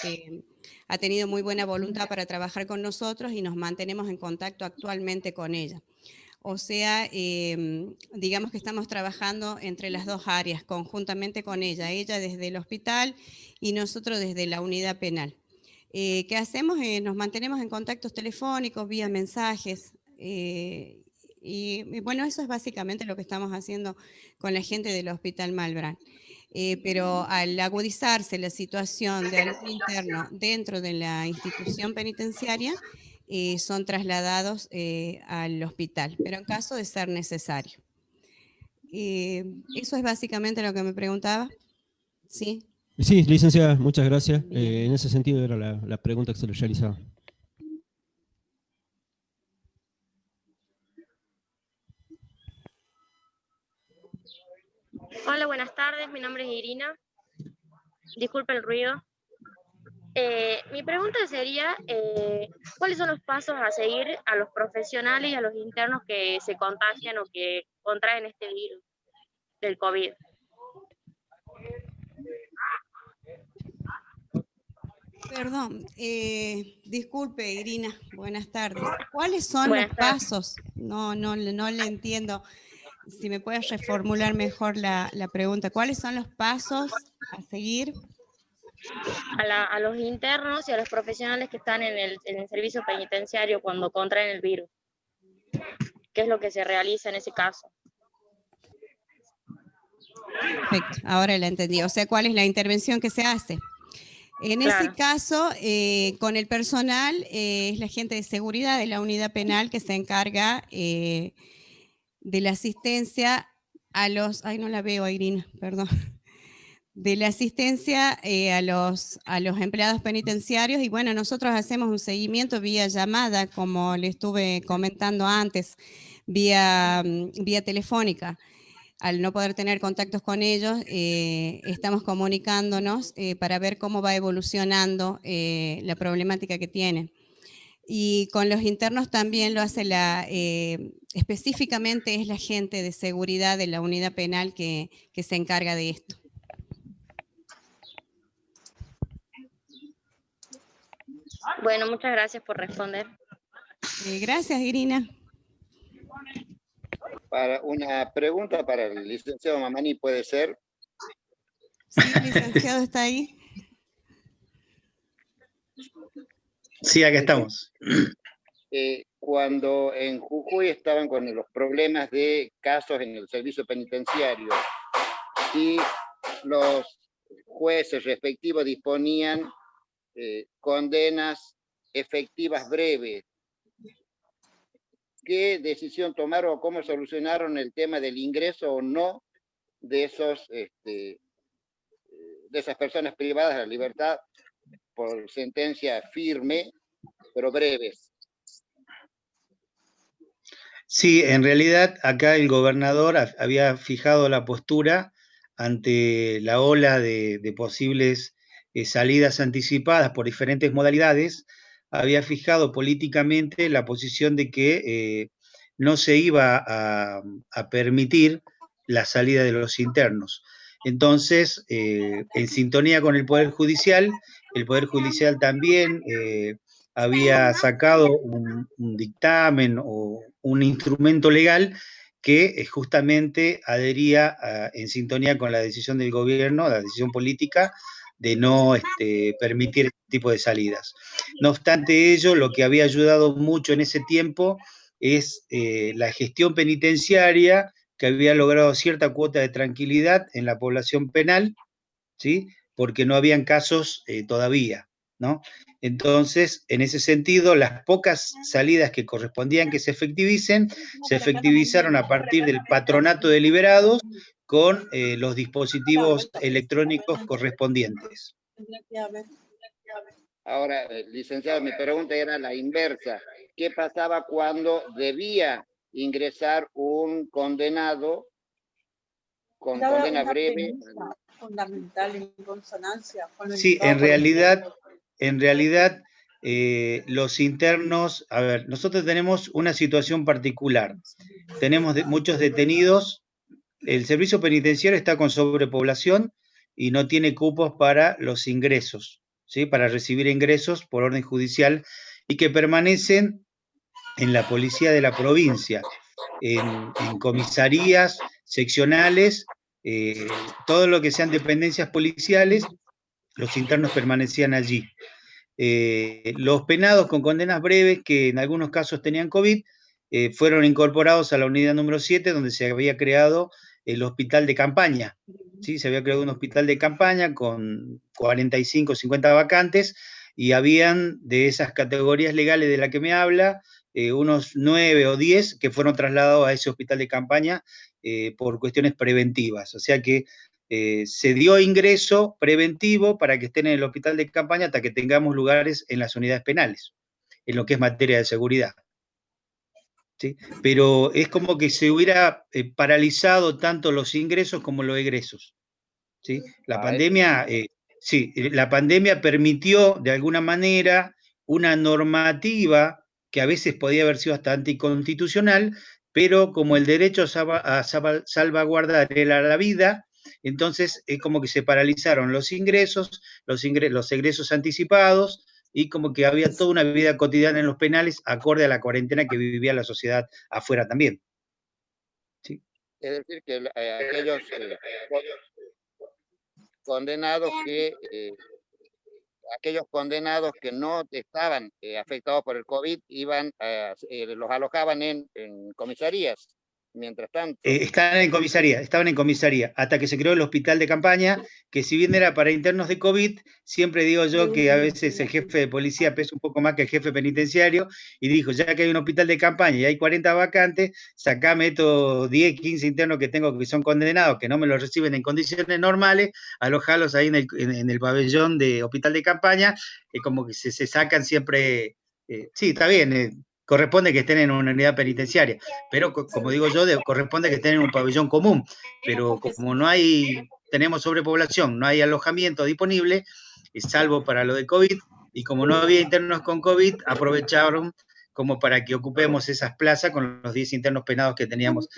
ha tenido muy buena voluntad para trabajar con nosotros y nos mantenemos en contacto actualmente con ella. O sea, digamos que estamos trabajando entre las dos áreas, conjuntamente con ella desde el hospital y nosotros desde la unidad penal. ¿Qué hacemos? Nos mantenemos en contactos telefónicos, vía mensajes, y bueno, eso es básicamente lo que estamos haciendo con la gente del Hospital Malbrán. Pero al agudizarse la situación de algún interno dentro de la institución penitenciaria, son trasladados al hospital, pero en caso de ser necesario. Eso es básicamente lo que me preguntaba. ¿Sí? Sí, licenciada, muchas gracias. En ese sentido era la pregunta que se le realizaba. Hola, buenas tardes. Mi nombre es Irina. Disculpe el ruido. Mi pregunta sería, ¿cuáles son los pasos a seguir a los profesionales y a los internos que se contagian o que contraen este virus del COVID? Perdón, disculpe, Irina, buenas tardes. ¿Cuáles son los pasos? No le entiendo. Si me puedes reformular mejor la pregunta. ¿Cuáles son los pasos a seguir? A los internos y a los profesionales que están en el servicio penitenciario cuando contraen el virus. ¿Qué es lo que se realiza en ese caso? Perfecto, ahora la entendí. O sea, ¿cuál es la intervención que se hace? En ese caso, con el personal, es la gente de seguridad de la unidad penal que se encarga de la asistencia a los... Ay, no la veo, Irina, perdón. De la asistencia a los empleados penitenciarios, y bueno, nosotros hacemos un seguimiento vía llamada, como le estuve comentando antes, vía telefónica. Al no poder tener contactos con ellos, estamos comunicándonos para ver cómo va evolucionando la problemática que tienen. Y con los internos también lo hace específicamente es la gente de seguridad de la unidad penal que se encarga de esto. Bueno, muchas gracias por responder. Gracias, Irina. Para una pregunta para el licenciado Mamani, ¿puede ser? Sí, el licenciado está ahí. Sí, acá estamos. Cuando en Jujuy estaban con los problemas de casos en el servicio penitenciario y los jueces respectivos disponían condenas efectivas breves, ¿qué decisión tomaron o cómo solucionaron el tema del ingreso o no de esas personas privadas de la libertad por sentencia firme, pero breves? Sí, en realidad acá el gobernador había fijado la postura ante la ola de posibles salidas anticipadas por diferentes modalidades, había fijado políticamente la posición de que no se iba a permitir la salida de los internos. Entonces, en sintonía con el Poder Judicial también había sacado un dictamen o un instrumento legal que justamente adhería en sintonía con la decisión del gobierno, la decisión política, de no permitir este tipo de salidas. No obstante ello, lo que había ayudado mucho en ese tiempo es la gestión penitenciaria, que había logrado cierta cuota de tranquilidad en la población penal, ¿sí? Porque no habían casos todavía, ¿no? Entonces, en ese sentido, las pocas salidas que correspondían que se efectivizaron a partir del patronato de liberados con los dispositivos electrónicos correspondientes. Ahora, licenciado, mi pregunta era la inversa. ¿Qué pasaba cuando debía ingresar un condenado con condena breve? Fundamental en consonancia con el... Sí, en realidad los internos, a ver, nosotros tenemos una situación particular. Tenemos muchos detenidos, el servicio penitenciario está con sobrepoblación y no tiene cupos para los ingresos, ¿sí? Para recibir ingresos por orden judicial y que permanecen en la policía de la provincia. en comisarías, seccionales, todo lo que sean dependencias policiales, los internos permanecían allí. Los penados con condenas breves, que en algunos casos tenían COVID, fueron incorporados a la unidad número 7, donde se había creado el hospital de campaña. ¿Sí? Se había creado un hospital de campaña con 45, 50 vacantes, y habían de esas categorías legales de la que me habla, unos 9 o 10 que fueron trasladados a ese hospital de campaña por cuestiones preventivas. O sea que se dio ingreso preventivo para que estén en el hospital de campaña hasta que tengamos lugares en las unidades penales, en lo que es materia de seguridad. ¿Sí? Pero es como que se hubiera paralizado tanto los ingresos como los egresos. ¿Sí? La pandemia permitió de alguna manera una normativa que a veces podía haber sido hasta anticonstitucional, pero como el derecho a salvaguardar era la vida, entonces es como que se paralizaron los ingresos, los egresos anticipados, y como que había toda una vida cotidiana en los penales acorde a la cuarentena que vivía la sociedad afuera también. ¿Sí? Es decir, que aquellos condenados que no estaban afectados por el COVID los alojaban en comisarías, mientras tanto. Estaban en comisaría, hasta que se creó el hospital de campaña, que si bien era para internos de COVID, siempre digo yo que a veces el jefe de policía pesa un poco más que el jefe penitenciario, y dijo, ya que hay un hospital de campaña y hay 40 vacantes, sacame estos 10, 15 internos que tengo que son condenados, que no me los reciben en condiciones normales, alojarlos ahí en el pabellón de hospital de campaña, como que se sacan siempre, sí, está bien, corresponde que estén en una unidad penitenciaria, pero como digo yo, corresponde que estén en un pabellón común, pero como tenemos sobrepoblación, no hay alojamiento disponible, salvo para lo de COVID, y como no había internos con COVID, aprovecharon como para que ocupemos esas plazas con los 10 internos penados que teníamos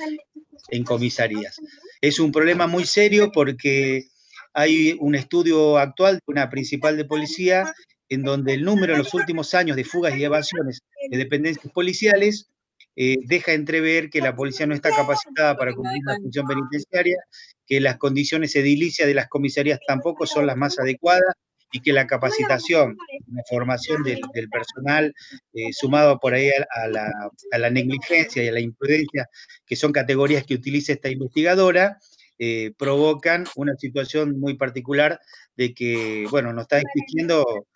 en comisarías. Es un problema muy serio porque hay un estudio actual de una principal de policía en donde el número en los últimos años de fugas y evasiones de dependencias policiales deja entrever que la policía no está capacitada para cumplir la función penitenciaria, que las condiciones edilicias de las comisarías tampoco son las más adecuadas, y que la capacitación, la formación del personal, sumado por ahí a la negligencia y a la imprudencia, que son categorías que utiliza esta investigadora, provocan una situación muy particular de que, bueno, nos está exigiendo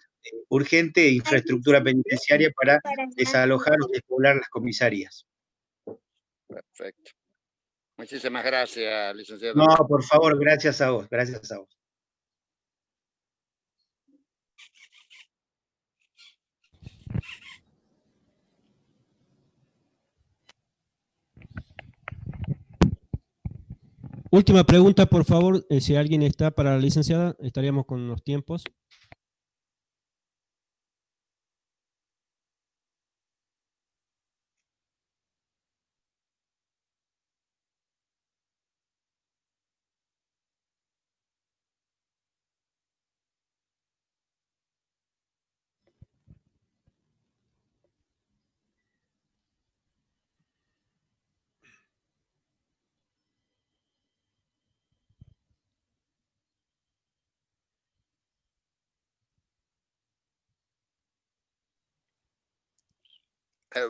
urgente infraestructura penitenciaria para desalojar o despoblar las comisarías. Perfecto. Muchísimas gracias, licenciado. No, por favor, gracias a vos, gracias a vos. Última pregunta, por favor, si alguien está para la licenciada, estaríamos con los tiempos.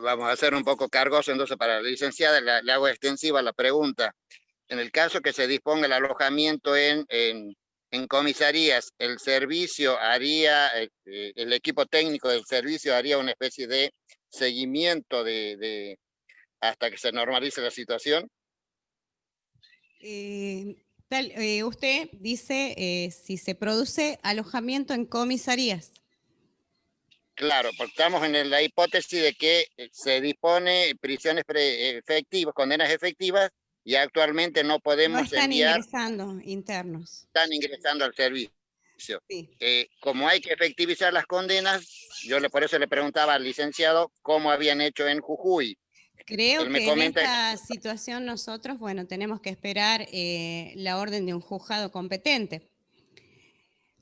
Vamos a hacer un poco cargoso, entonces para la licenciada le hago extensiva la pregunta. En el caso que se disponga el alojamiento en comisarías, el servicio haría, el equipo técnico del servicio haría una especie de seguimiento hasta que se normalice la situación. Usted dice si se produce alojamiento en comisarías. Claro, porque estamos en la hipótesis de que se dispone prisiones efectivas, condenas efectivas, y actualmente no podemos no están ingresando internos. Están ingresando al servicio. Sí. Como hay que efectivizar las condenas, por eso le preguntaba al licenciado cómo habían hecho en Jujuy. Creo que en esta situación nosotros, bueno, tenemos que esperar la orden de un juzgado competente.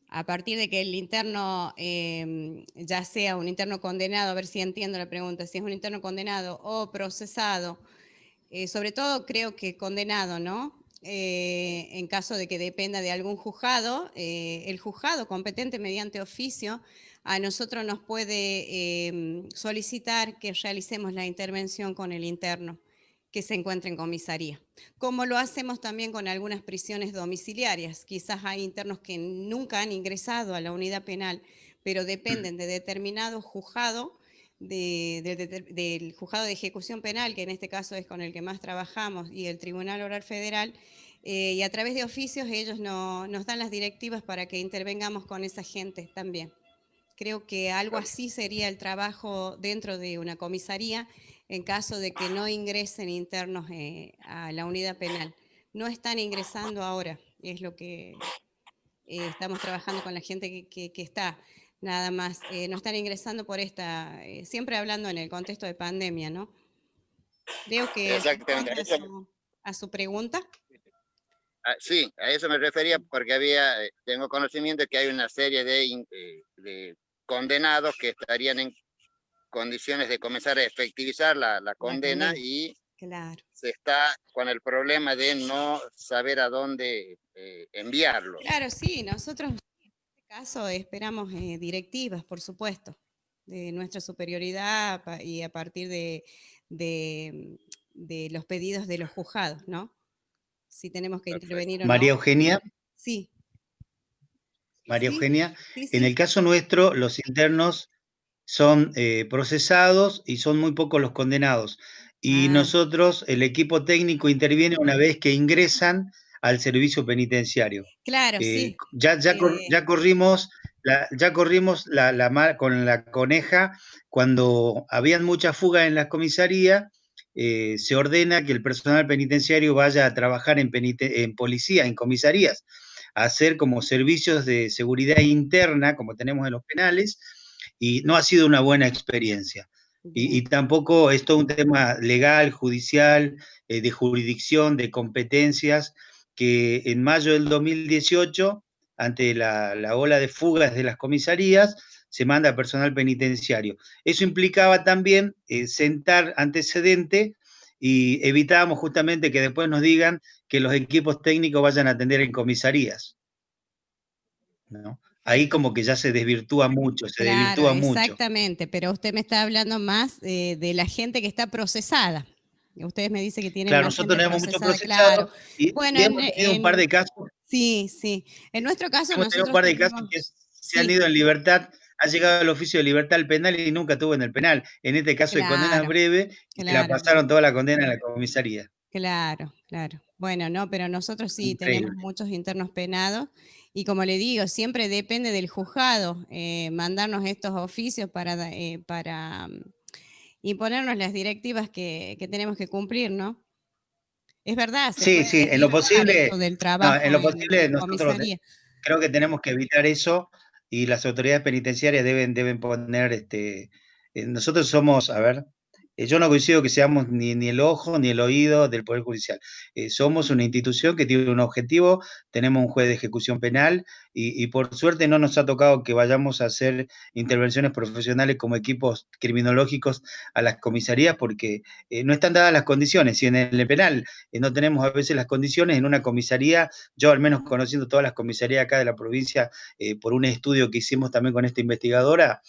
A partir de que el interno, ya sea un interno condenado, a ver si entiendo la pregunta, si es un interno condenado o procesado, sobre todo creo que condenado, ¿no? En caso de que dependa de algún juzgado, el juzgado competente mediante oficio a nosotros nos puede solicitar que realicemos la intervención con el interno que se encuentra en comisaría. Como lo hacemos también con algunas prisiones domiciliarias. Quizás hay internos que nunca han ingresado a la unidad penal, pero dependen de determinado juzgado, del juzgado de ejecución penal, que en este caso es con el que más trabajamos, y el Tribunal Oral Federal, y a través de oficios ellos nos dan las directivas para que intervengamos con esa gente también. Creo que algo así sería el trabajo dentro de una comisaría en caso de que no ingresen internos a la unidad penal. No están ingresando ahora, es lo que estamos trabajando con la gente que está, nada más. No están ingresando por esta, siempre hablando en el contexto de pandemia, ¿no? Creo que Exactamente. a su pregunta. Sí, a eso me refería porque tengo conocimiento que hay una serie de condenados que estarían en condiciones de comenzar a efectivizar la condena y claro, se está con el problema de no saber a dónde enviarlos. Claro, sí, nosotros en este caso esperamos directivas, por supuesto, de nuestra superioridad y a partir de los pedidos de los juzgados, ¿no? Si tenemos que intervenir o no. María Eugenia. Sí. María Eugenia, Sí. En el caso nuestro, los internos son procesados y son muy pocos los condenados. Y nosotros, el equipo técnico interviene una vez que ingresan al servicio penitenciario. Claro, sí. Ya corrimos con la coneja cuando habían mucha fuga en la comisaría. Se ordena que el personal penitenciario vaya a trabajar en policía, en comisarías, a hacer como servicios de seguridad interna, como tenemos en los penales, y no ha sido una buena experiencia. Y tampoco es todo un tema legal, judicial, de jurisdicción, de competencias, que en mayo del 2018, ante la ola de fugas de las comisarías, se manda personal penitenciario. Eso implicaba también sentar antecedente y evitábamos justamente que después nos digan que los equipos técnicos vayan a atender en comisarías, ¿no? Ahí como que ya se desvirtúa mucho, Claro, exactamente, pero usted me está hablando más de la gente que está procesada. Ustedes me dicen que tienen claro, más nosotros gente tenemos mucho procesada, procesado, claro. y Bueno, hemos tenido un par de casos. Sí, sí. En nuestro caso Hemos tenido un par de casos que se han ido en libertad, ha llegado el oficio de libertad al penal y nunca estuvo en el penal. En este caso de condena breve, y la pasaron toda la condena en la comisaría. Claro, claro. Bueno, no, pero nosotros sí tenemos muchos internos penados y como le digo, siempre depende del juzgado mandarnos estos oficios para imponernos las directivas que tenemos que cumplir, ¿no? Es verdad, Sí, en lo posible, del trabajo nosotros comisaría. creo que tenemos que evitar eso y las autoridades penitenciarias deben poner, nosotros somos, yo no coincido que seamos ni el ojo ni el oído del Poder Judicial. Somos una institución que tiene un objetivo, tenemos un juez de ejecución penal y por suerte no nos ha tocado que vayamos a hacer intervenciones profesionales como equipos criminológicos a las comisarías porque no están dadas las condiciones. Si en el penal no tenemos a veces las condiciones, en una comisaría, yo al menos conociendo todas las comisarías acá de la provincia, por un estudio que hicimos también con esta investigadora,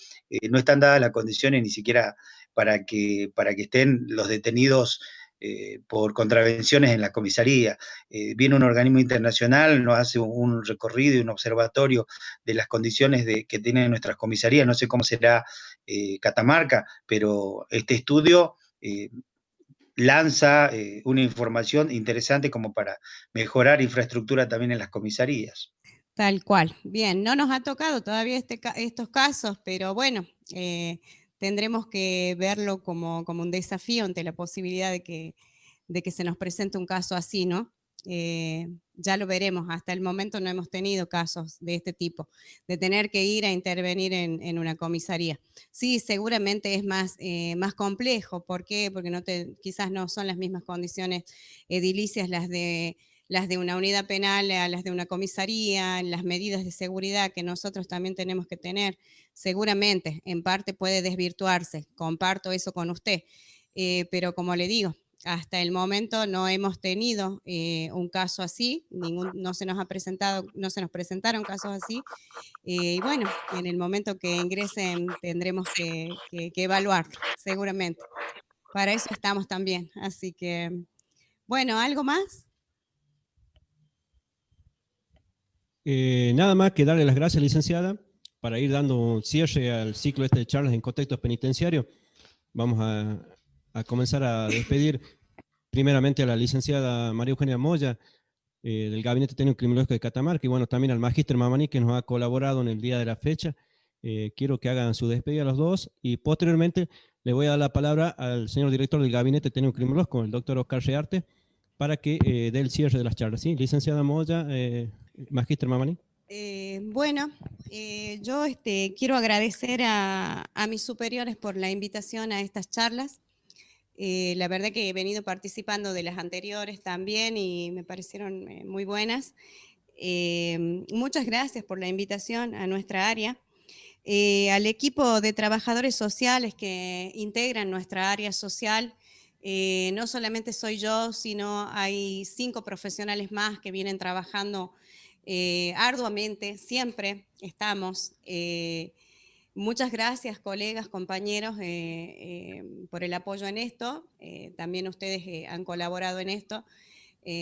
no están dadas las condiciones ni siquiera para que estén los detenidos por contravenciones en la comisaría. Viene un organismo internacional, nos hace un recorrido y un observatorio de las condiciones que tienen nuestras comisarías. No sé cómo será Catamarca, pero este estudio lanza una información interesante como para mejorar infraestructura también en las comisarías. Tal cual. Bien, no nos ha tocado todavía estos casos, pero bueno, tendremos que verlo como un desafío ante la posibilidad de que se nos presente un caso así, ¿no? Ya lo veremos, hasta el momento no hemos tenido casos de este tipo, de tener que ir a intervenir en una comisaría. Sí, seguramente es más complejo. ¿Por qué? Porque quizás no son las mismas condiciones edilicias las de una unidad penal a las de una comisaría, las medidas de seguridad que nosotros también tenemos que tener. Seguramente, en parte puede desvirtuarse, comparto eso con usted, pero como le digo, hasta el momento no hemos tenido un caso así, no se nos presentaron casos así. Y bueno, en el momento que ingresen tendremos que evaluarlo, seguramente. Para eso estamos también. Así que, bueno, ¿algo más? Nada más que darle las gracias, licenciada, para ir dando cierre al ciclo de charlas en contextos penitenciarios. Vamos a comenzar a despedir primeramente a la licenciada María Eugenia Moya, del Gabinete Técnico Criminológico de Catamarca, y bueno, también al magíster Mamani, que nos ha colaborado en el día de la fecha. Quiero que hagan su despedida los dos, y posteriormente le voy a dar la palabra al señor director del Gabinete Técnico Criminológico, el doctor Oscar Rearte, para que dé el cierre de las charlas. ¿Sí? Licenciada Moya, magíster Mamani. Bueno, yo quiero agradecer a mis superiores por la invitación a estas charlas. La verdad que he venido participando de las anteriores también y me parecieron muy buenas. Muchas gracias por la invitación a nuestra área. Al equipo de trabajadores sociales que integran nuestra área social, no solamente soy yo, sino hay 5 profesionales más que vienen trabajando arduamente, siempre estamos. Muchas gracias, colegas, compañeros, por el apoyo en esto. También ustedes han colaborado en esto.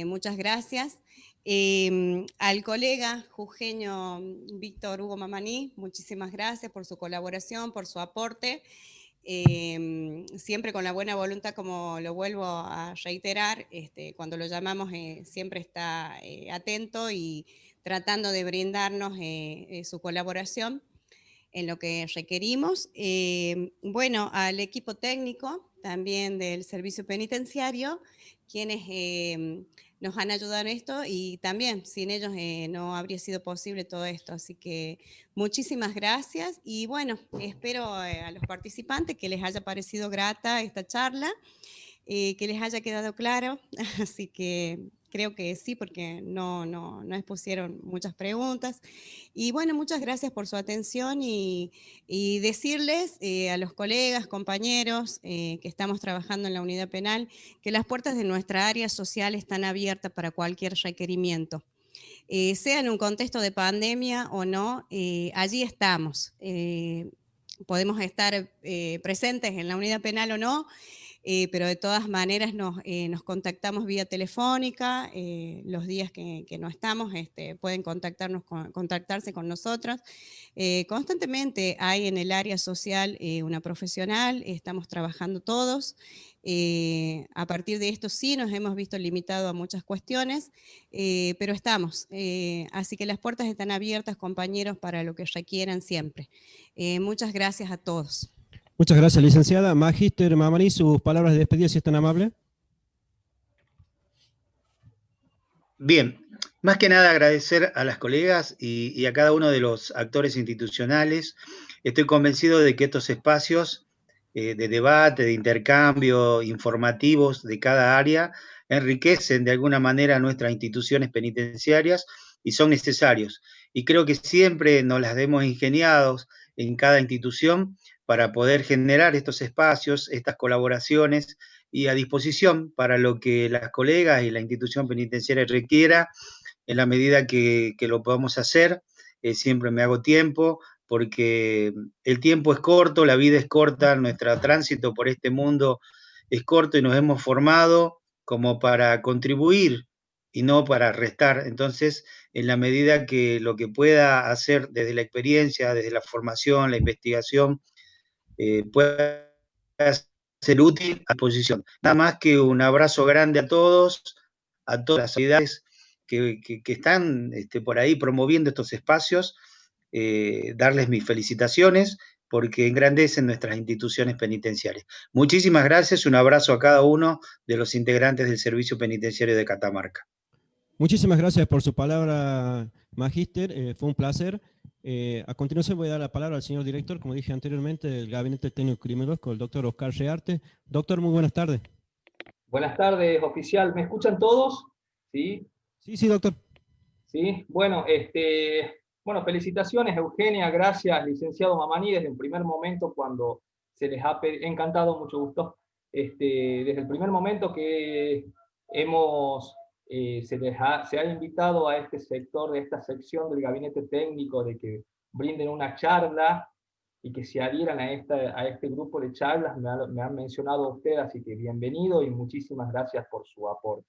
Muchas gracias. Al colega jujeño Víctor Hugo Mamani, muchísimas gracias por su colaboración, por su aporte. Siempre con la buena voluntad, como lo vuelvo a reiterar, cuando lo llamamos siempre está atento y tratando de brindarnos su colaboración en lo que requerimos. Bueno, al equipo técnico también del servicio penitenciario, quienes nos han ayudado en esto, y también sin ellos no habría sido posible todo esto. Así que muchísimas gracias, y bueno, espero a los participantes que les haya parecido grata esta charla, que les haya quedado claro. Así que creo que sí, porque no expusieron muchas preguntas. Y bueno, muchas gracias por su atención, y decirles a los colegas, compañeros que estamos trabajando en la unidad penal, que las puertas de nuestra área social están abiertas para cualquier requerimiento. Sea en un contexto de pandemia o no, allí estamos. Podemos estar presentes en la unidad penal o no, pero de todas maneras nos contactamos vía telefónica. Los días que no estamos pueden contactarse con nosotros. Constantemente hay en el área social una profesional, estamos trabajando todos. A partir de esto sí nos hemos visto limitados a muchas cuestiones, pero estamos. Así que las puertas están abiertas, compañeros, para lo que requieran siempre. Muchas gracias a todos. Muchas gracias, licenciada. Magíster Mamani, sus palabras de despedida, si es tan amable. Bien, más que nada agradecer a las colegas y a cada uno de los actores institucionales. Estoy convencido de que estos espacios de debate, de intercambio, informativos de cada área, enriquecen de alguna manera nuestras instituciones penitenciarias y son necesarios. Y creo que siempre nos las hemos ingeniado en cada institución para poder generar estos espacios, estas colaboraciones, y a disposición para lo que las colegas y la institución penitenciaria requiera, en la medida que lo podamos hacer. Siempre me hago tiempo, porque el tiempo es corto, la vida es corta, nuestro tránsito por este mundo es corto, y nos hemos formado como para contribuir y no para restar. Entonces, en la medida que lo que pueda hacer desde la experiencia, desde la formación, la investigación, pueda ser útil, a disposición. Nada más que un abrazo grande a todas las autoridades que están por ahí promoviendo estos espacios, darles mis felicitaciones, porque engrandecen nuestras instituciones penitenciarias. Muchísimas gracias, un abrazo a cada uno de los integrantes del Servicio Penitenciario de Catamarca. Muchísimas gracias por su palabra, magíster, fue un placer. A continuación voy a dar la palabra al señor director, como dije anteriormente, del Gabinete Técnico Criminológico, el doctor Oscar Rearte. Doctor, muy buenas tardes. Buenas tardes, oficial. ¿Me escuchan todos? ¿Sí? Sí, doctor. Sí, bueno, bueno, felicitaciones, Eugenia, gracias, licenciado Mamani, desde el primer momento cuando se les ha encantado, mucho gusto, Desde el primer momento que se ha invitado a este sector, de esta sección del gabinete técnico, de que brinden una charla y que se adhieran a este grupo de charlas, me han mencionado ustedes, así que bienvenido y muchísimas gracias por su aporte.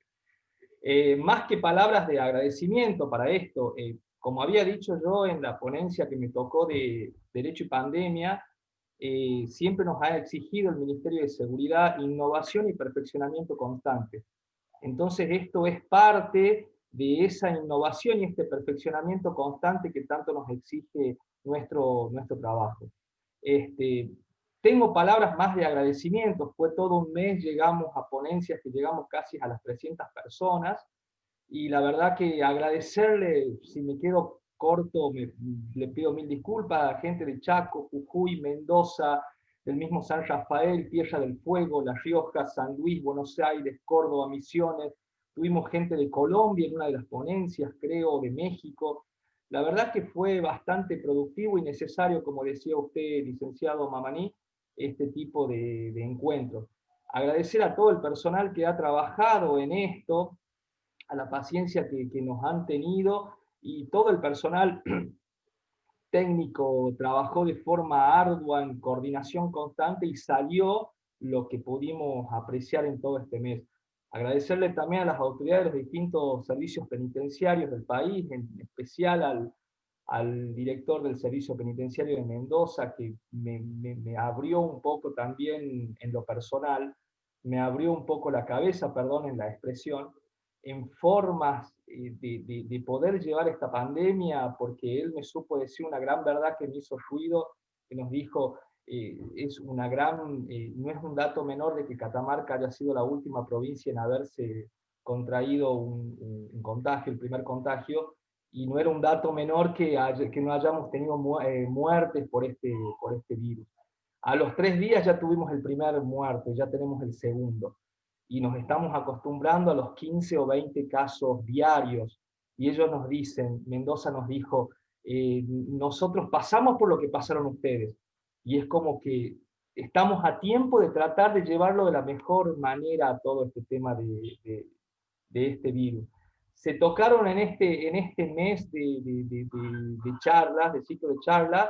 Más que palabras de agradecimiento para esto, como había dicho yo en la ponencia que me tocó de Derecho y Pandemia, siempre nos ha exigido el Ministerio de Seguridad innovación y perfeccionamiento constante. Entonces esto es parte de esa innovación y este perfeccionamiento constante que tanto nos exige nuestro trabajo. Tengo palabras más de agradecimiento. Fue todo un mes, llegamos a ponencias que llegamos casi a las 300 personas, y la verdad que agradecerle, si me quedo corto, le pido mil disculpas a la gente de Chaco, Jujuy, Mendoza, del mismo San Rafael, Tierra del Fuego, La Rioja, San Luis, Buenos Aires, Córdoba, Misiones. Tuvimos gente de Colombia en una de las ponencias, creo, de México. La verdad que fue bastante productivo y necesario, como decía usted, licenciado Mamaní, este tipo de encuentros. Agradecer a todo el personal que ha trabajado en esto, a la paciencia que nos han tenido, y todo el personal técnico trabajó de forma ardua, en coordinación constante, y salió lo que pudimos apreciar en todo este mes. Agradecerle también a las autoridades de los distintos servicios penitenciarios del país, en especial al director del Servicio Penitenciario de Mendoza, que me abrió un poco también en lo personal, me abrió un poco la cabeza, perdonen la expresión, en formas de poder llevar esta pandemia, porque él me supo decir una gran verdad que me hizo ruido, que nos dijo, no es un dato menor de que Catamarca haya sido la última provincia en haberse contraído un contagio, el primer contagio, y no era un dato menor que no hayamos tenido muertes por este virus. A los 3 días ya tuvimos el primer muerto, ya tenemos el segundo, y nos estamos acostumbrando a los 15 o 20 casos diarios, y ellos nos dicen, Mendoza nos dijo, nosotros pasamos por lo que pasaron ustedes, y es como que estamos a tiempo de tratar de llevarlo de la mejor manera a todo este tema de este virus. Se tocaron en este mes de charlas, de ciclo de charlas,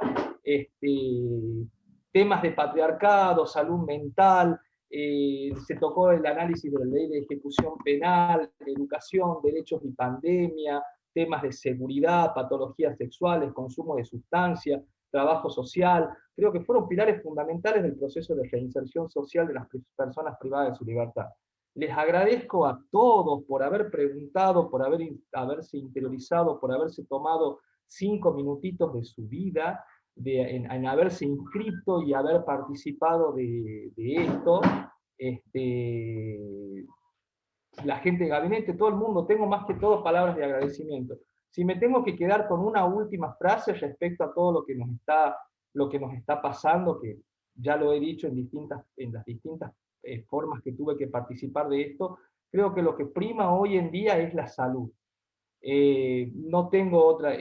temas de patriarcado, salud mental, se tocó el análisis de la ley de ejecución penal, educación, derechos y pandemia, temas de seguridad, patologías sexuales, consumo de sustancias, trabajo social. Creo que fueron pilares fundamentales del proceso de reinserción social de las personas privadas de su libertad. Les agradezco a todos por haber preguntado, por haberse interiorizado, por haberse tomado 5 minutitos de su vida, en haberse inscrito y haber participado de esto. La gente de gabinete, todo el mundo, tengo más que todo palabras de agradecimiento. Si me tengo que quedar con una última frase respecto a todo lo que nos está pasando, que ya lo he dicho en las distintas formas que tuve que participar de esto, creo que lo que prima hoy en día es la salud. No tengo otra.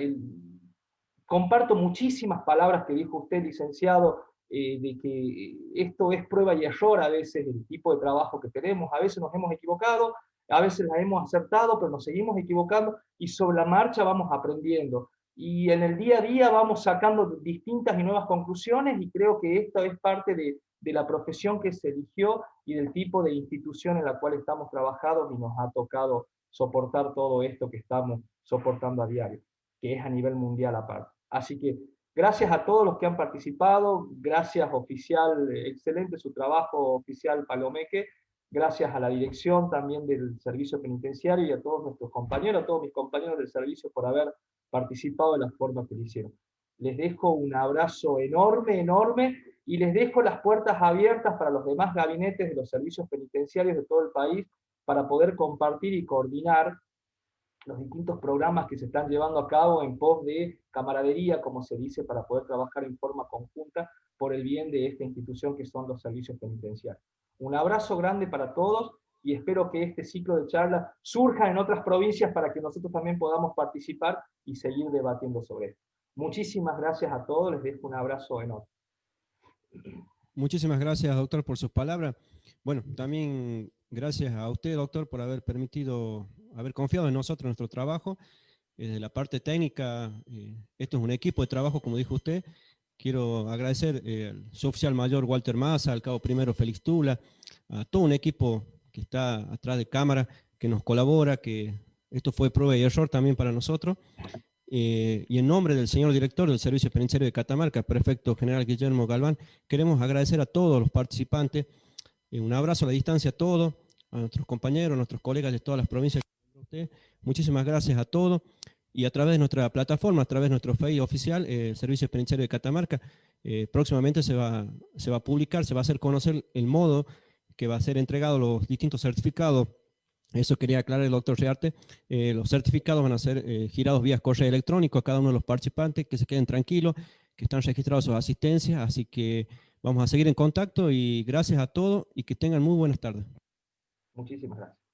Comparto muchísimas palabras que dijo usted, licenciado, de que esto es prueba y error a veces, el tipo de trabajo que tenemos. A veces nos hemos equivocado, a veces la hemos acertado, pero nos seguimos equivocando, y sobre la marcha vamos aprendiendo. Y en el día a día vamos sacando distintas y nuevas conclusiones, y creo que esto es parte de la profesión que se eligió y del tipo de institución en la cual estamos trabajando, y nos ha tocado soportar todo esto que estamos soportando a diario, que es a nivel mundial aparte. Así que gracias a todos los que han participado, gracias oficial, excelente su trabajo, oficial Palomeque, gracias a la dirección también del servicio penitenciario y a todos nuestros compañeros, a todos mis compañeros del servicio por haber participado de la forma que lo hicieron. Les dejo un abrazo enorme, enorme, y les dejo las puertas abiertas para los demás gabinetes de los servicios penitenciarios de todo el país para poder compartir y coordinar los distintos programas que se están llevando a cabo en pos de camaradería, como se dice, para poder trabajar en forma conjunta por el bien de esta institución que son los servicios penitenciarios. Un abrazo grande para todos, y espero que este ciclo de charlas surja en otras provincias para que nosotros también podamos participar y seguir debatiendo sobre esto. Muchísimas gracias a todos, les dejo un abrazo enorme. Muchísimas gracias, doctor, por sus palabras. Bueno, también gracias a usted, doctor, por haber haber confiado en nosotros, en nuestro trabajo. Desde la parte técnica, esto es un equipo de trabajo, como dijo usted. Quiero agradecer al suboficial mayor Walter Massa, al cabo primero Félix Tula, a todo un equipo que está atrás de cámara, que nos colabora, que esto fue prueba y error también para nosotros. Y en nombre del señor director del Servicio Penitenciario de Catamarca, prefecto general Guillermo Galván, queremos agradecer a todos los participantes. Un abrazo a la distancia a todos, a nuestros compañeros, a nuestros colegas de todas las provincias. Muchísimas gracias a todos. Y a través de nuestra plataforma, a través de nuestro FEI oficial, Servicio Penitenciario de Catamarca, próximamente se va a publicar, se va a hacer conocer el modo que va a ser entregado los distintos certificados. Eso quería aclarar el doctor Rearte. Los certificados van a ser girados vía correo electrónico a cada uno de los participantes, que se queden tranquilos, que están registrados sus asistencias, así que vamos a seguir en contacto y gracias a todos y que tengan muy buenas tardes. Muchísimas gracias.